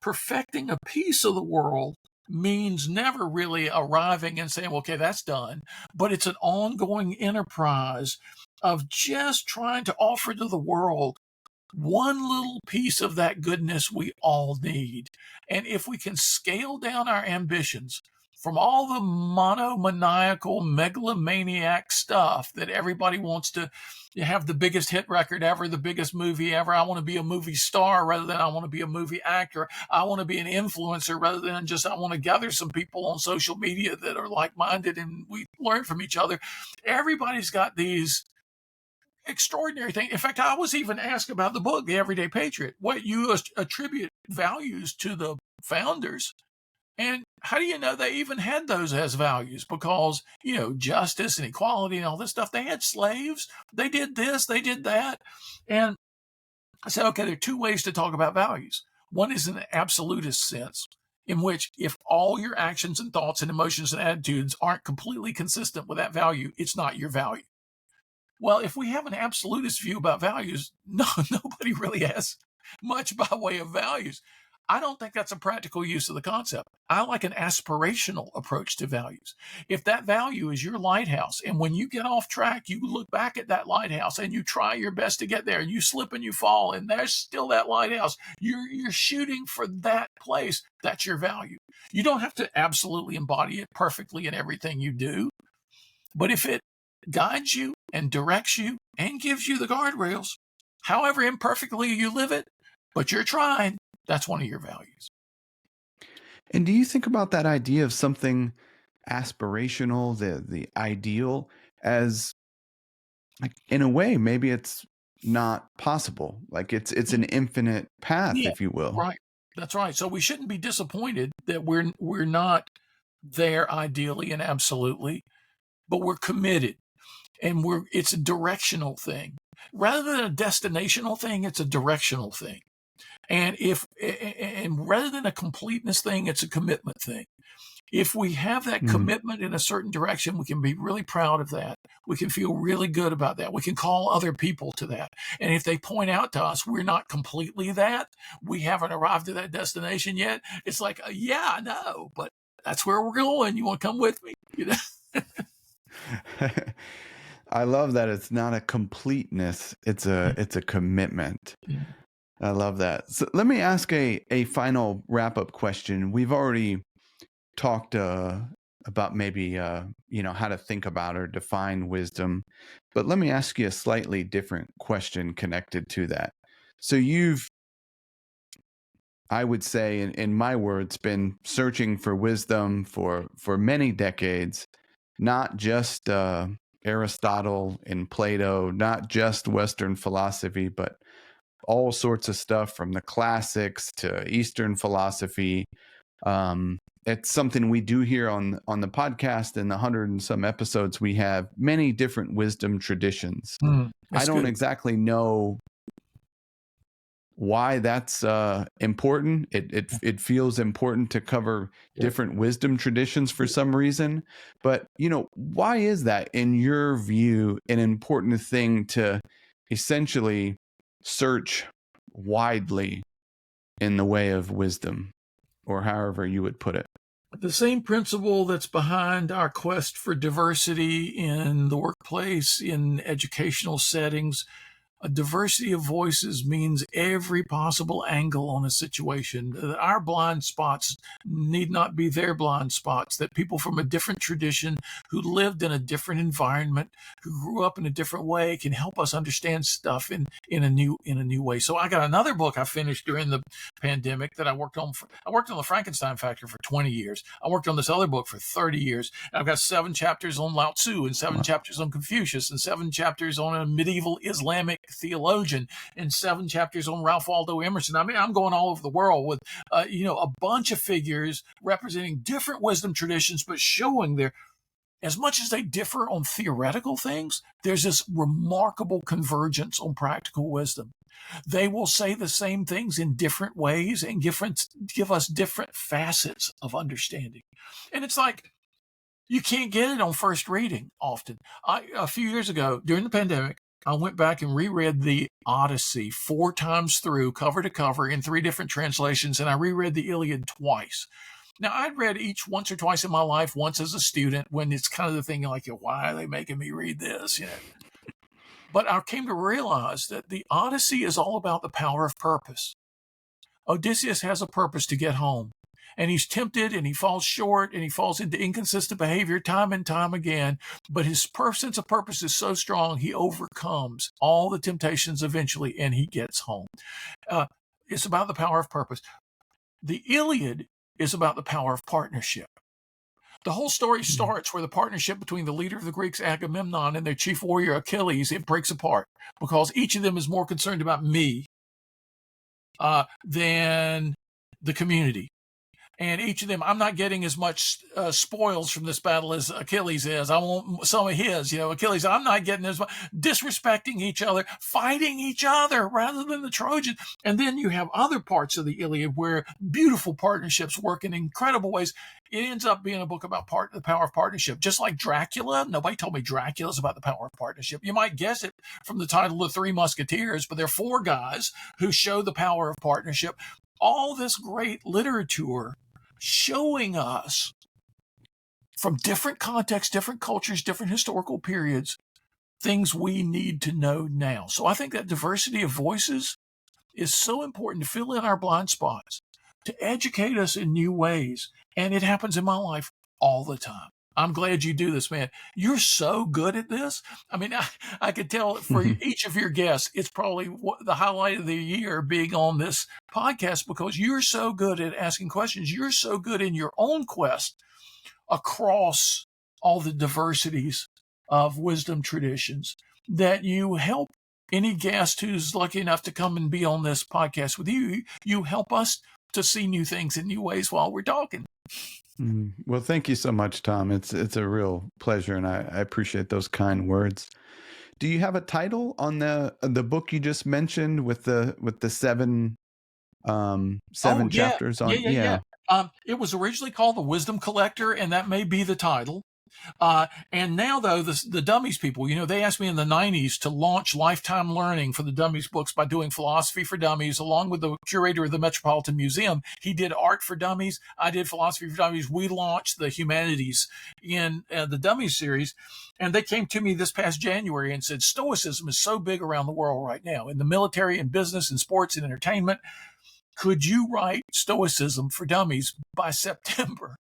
B: Perfecting a piece of the world means never really arriving and saying, okay, that's done. But it's an ongoing enterprise of just trying to offer to the world one little piece of that goodness we all need. And if we can scale down our ambitions from all the monomaniacal, megalomaniac stuff that everybody wants to have, the biggest hit record ever, the biggest movie ever. I want to be a movie star rather than I want to be a movie actor. I want to be an influencer rather than just I want to gather some people on social media that are like-minded and we learn from each other. Everybody's got these extraordinary thing. In fact, I was even asked about the book, The Everyday Patriot, what you attribute values to the founders. And how do you know they even had those as values? Because, justice and equality and all this stuff, they had slaves. They did this, they did that. And I said, okay, there are two ways to talk about values. One is in an absolutist sense, in which if all your actions and thoughts and emotions and attitudes aren't completely consistent with that value, it's not your value. Well, if we have an absolutist view about values, nobody really has much by way of values. I don't think that's a practical use of the concept. I like an aspirational approach to values. If that value is your lighthouse, and when you get off track, you look back at that lighthouse and you try your best to get there, and you slip and you fall, and there's still that lighthouse. You're shooting for that place. That's your value. You don't have to absolutely embody it perfectly in everything you do, but if it guides you and directs you and gives you the guardrails, however imperfectly you live it, but you're trying, that's one of your values.
A: And do you think about that idea of something aspirational, the ideal, as like in a way, maybe it's not possible. Like it's an infinite path,
B: Yeah,
A: if you will.
B: right. That's right. So we shouldn't be disappointed that we're not there ideally and absolutely, but we're committed. And it's a directional thing. Rather than a destinational thing, it's a directional thing. And rather than a completeness thing, it's a commitment thing. If we have that commitment in a certain direction, we can be really proud of that. We can feel really good about that. We can call other people to that. And if they point out to us we're not completely that, we haven't arrived at that destination yet, it's like, yeah, I know, but that's where we're going. You want to come with me?
A: I love that it's not a completeness, it's a commitment.
B: Yeah.
A: I love that. So let me ask a final wrap-up question. We've already talked maybe how to think about or define wisdom. But let me ask you a slightly different question connected to that. So you've, I would say, in my words, been searching for wisdom for many decades, not just Aristotle and Plato, not just Western philosophy, but all sorts of stuff from the classics to Eastern philosophy. It's something we do here on the podcast. In the 100 and some episodes, we have many different wisdom traditions. I don't
B: good.
A: exactly know why that's important. It feels important to cover different wisdom traditions for some reason. But, why is that, in your view, an important thing to essentially search widely in the way of wisdom, or however you would put it?
B: The same principle that's behind our quest for diversity in the workplace, in educational settings. A diversity of voices means every possible angle on a situation. Our blind spots need not be their blind spots, that people from a different tradition who lived in a different environment, who grew up in a different way, can help us understand stuff in a new way. So I got another book I finished during the pandemic that I worked on. I worked on the Frankenstein Factor for 20 years. I worked on this other book for 30 years. And I've got 7 chapters on Lao Tzu and 7 chapters on Confucius and 7 chapters on a medieval Islamic theologian and 7 chapters on Ralph Waldo Emerson. I mean, I'm going all over the world with, a bunch of figures representing different wisdom traditions, but showing their, as much as they differ on theoretical things, there's this remarkable convergence on practical wisdom. They will say the same things in different ways and give us different facets of understanding. And it's like, you can't get it on first reading often. A few years ago, during the pandemic, I went back and reread the Odyssey 4 times through, cover to cover, in 3 different translations, and I reread the Iliad twice. Now, I'd read each once or twice in my life, once as a student, when it's kind of the thing like, why are they making me read this? But I came to realize that the Odyssey is all about the power of purpose. Odysseus has a purpose to get home, and he's tempted, and he falls short, and he falls into inconsistent behavior time and time again. But his sense of purpose is so strong, he overcomes all the temptations eventually, and he gets home. It's about the power of purpose. The Iliad is about the power of partnership. The whole story starts where the partnership between the leader of the Greeks, Agamemnon, and their chief warrior, Achilles, it breaks apart because each of them is more concerned about me than the community. And each of them, I'm not getting as much spoils from this battle as Achilles is. I want some of his. Achilles, I'm not getting as much. Disrespecting each other, fighting each other rather than the Trojans. And then you have other parts of the Iliad where beautiful partnerships work in incredible ways. It ends up being a book about the power of partnership. Just like Dracula, nobody told me Dracula's about the power of partnership. You might guess it from the title of 3 Musketeers, but they're 4 guys who show the power of partnership. All this great literature showing us from different contexts, different cultures, different historical periods, things we need to know now. So I think that diversity of voices is so important to fill in our blind spots, to educate us in new ways. And it happens in my life all the time. I'm glad you do this, man. You're so good at this. I mean, I could tell for each of your guests, it's probably the highlight of the year being on this podcast because you're so good at asking questions. You're so good in your own quest across all the diversities of wisdom traditions that you help any guest who's lucky enough to come and be on this podcast with you. You help us to see new things in new ways while we're talking.
A: Well, thank you so much, Tom. It's a real pleasure, and I appreciate those kind words. Do you have a title on the book you just mentioned with the 7 chapters on?
B: Yeah. It was originally called The Wisdom Collector, and that may be the title. And now, though, the Dummies people, they asked me in the 90s to launch lifetime learning for the Dummies books by doing Philosophy for Dummies, along with the curator of the Metropolitan Museum. He did Art for Dummies. I did Philosophy for Dummies. We launched the Humanities in the Dummies series. And they came to me this past January and said, Stoicism is so big around the world right now, in the military and business and sports and entertainment. Could you write Stoicism for Dummies by September?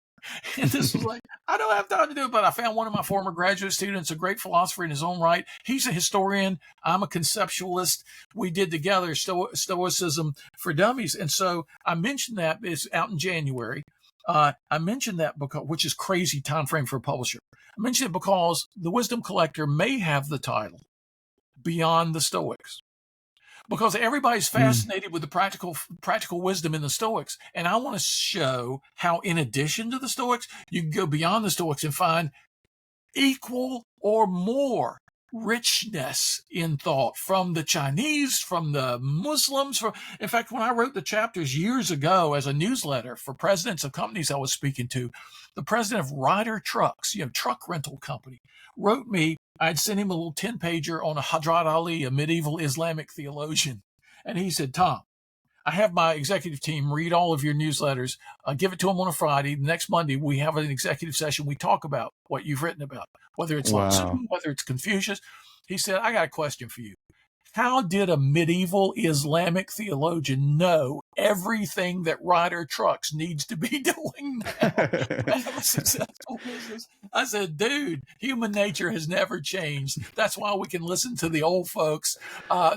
B: And this was like, I don't have time to do it, but I found one of my former graduate students, a great philosopher in his own right. He's a historian. I'm a conceptualist. We did together Stoicism for Dummies. And so I mentioned that it's out in January. I mentioned that because, which is crazy time frame for a publisher. I mentioned it because the Wisdom Collector may have the title Beyond the Stoics, because everybody's fascinated with the practical wisdom in the Stoics, and I want to show how, in addition to the Stoics, you can go beyond the Stoics and find equal or more richness in thought from the Chinese, from the Muslims. In fact, when I wrote the chapters years ago as a newsletter for presidents of companies I was speaking to, the president of Ryder Trucks, truck rental company, wrote me. I'd sent him a little 10-pager on Hadrat Ali, a medieval Islamic theologian. And he said, Tom, I have my executive team read all of your newsletters. Give it to them on a Friday. The next Monday, we have an executive session. We talk about what you've written about, whether it's Lao Tzu, whether it's Confucius. He said, I got a question for you. How did a medieval Islamic theologian know everything that Ryder Trucks needs to be doing now to have a successful business? I said, dude, human nature has never changed. That's why we can listen to the old folks,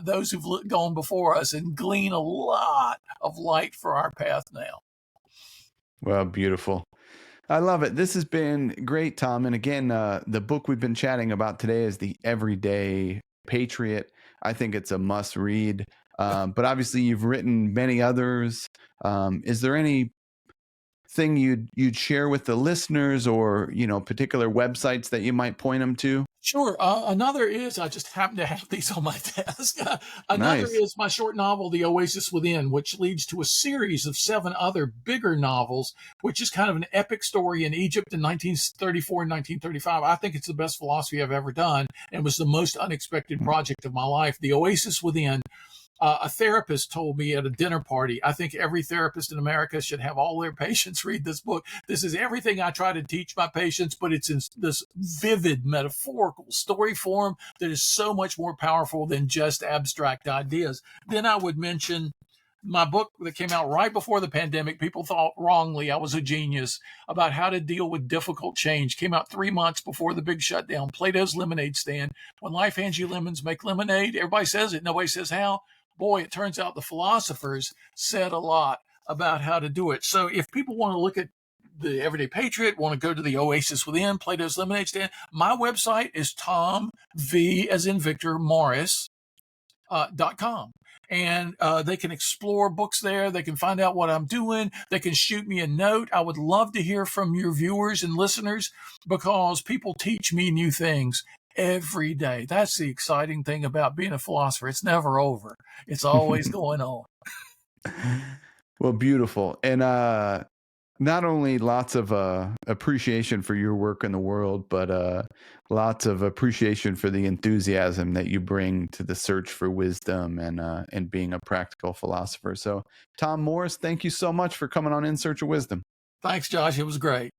B: those who've gone before us, and glean a lot of light for our path now.
A: Well, beautiful. I love it. This has been great, Tom. And again, the book we've been chatting about today is The Everyday Patriot. I think it's a must read, but obviously you've written many others. Is there anything you'd share with the listeners, or, particular websites that you might point them to?
B: Sure. Another is, I just happen to have these on my desk. Another
A: Nice.
B: is my short novel, The Oasis Within, which leads to a series of 7 other bigger novels, which is kind of an epic story in Egypt in 1934 and 1935. I think it's the best philosophy I've ever done, and was the most unexpected project of my life. The Oasis Within. A therapist told me at a dinner party, I think every therapist in America should have all their patients read this book. This is everything I try to teach my patients, but it's in this vivid, metaphorical story form that is so much more powerful than just abstract ideas. Then I would mention my book that came out right before the pandemic. People thought wrongly I was a genius, about how to deal with difficult change. Came out 3 months before the big shutdown. Plato's Lemonade Stand. When life hands you lemons, make lemonade. Everybody says it. Nobody says how. Boy, it turns out the philosophers said a lot about how to do it. So if people want to look at the Everyday Patriot, want to go to the Oasis Within, Plato's Lemonade Stand, my website is Tom V as in Victor Morris.com. And they can explore books there. They can find out what I'm doing. They can shoot me a note. I would love to hear from your viewers and listeners, because people teach me new things every day. That's the exciting thing about being a philosopher. It's never over. It's always going on.
A: Well, beautiful. And not only lots of appreciation for your work in the world, but lots of appreciation for the enthusiasm that you bring to the search for wisdom and being a practical philosopher. So, Tom Morris, thank you so much for coming on In Search of Wisdom.
B: Thanks, Josh. It was great.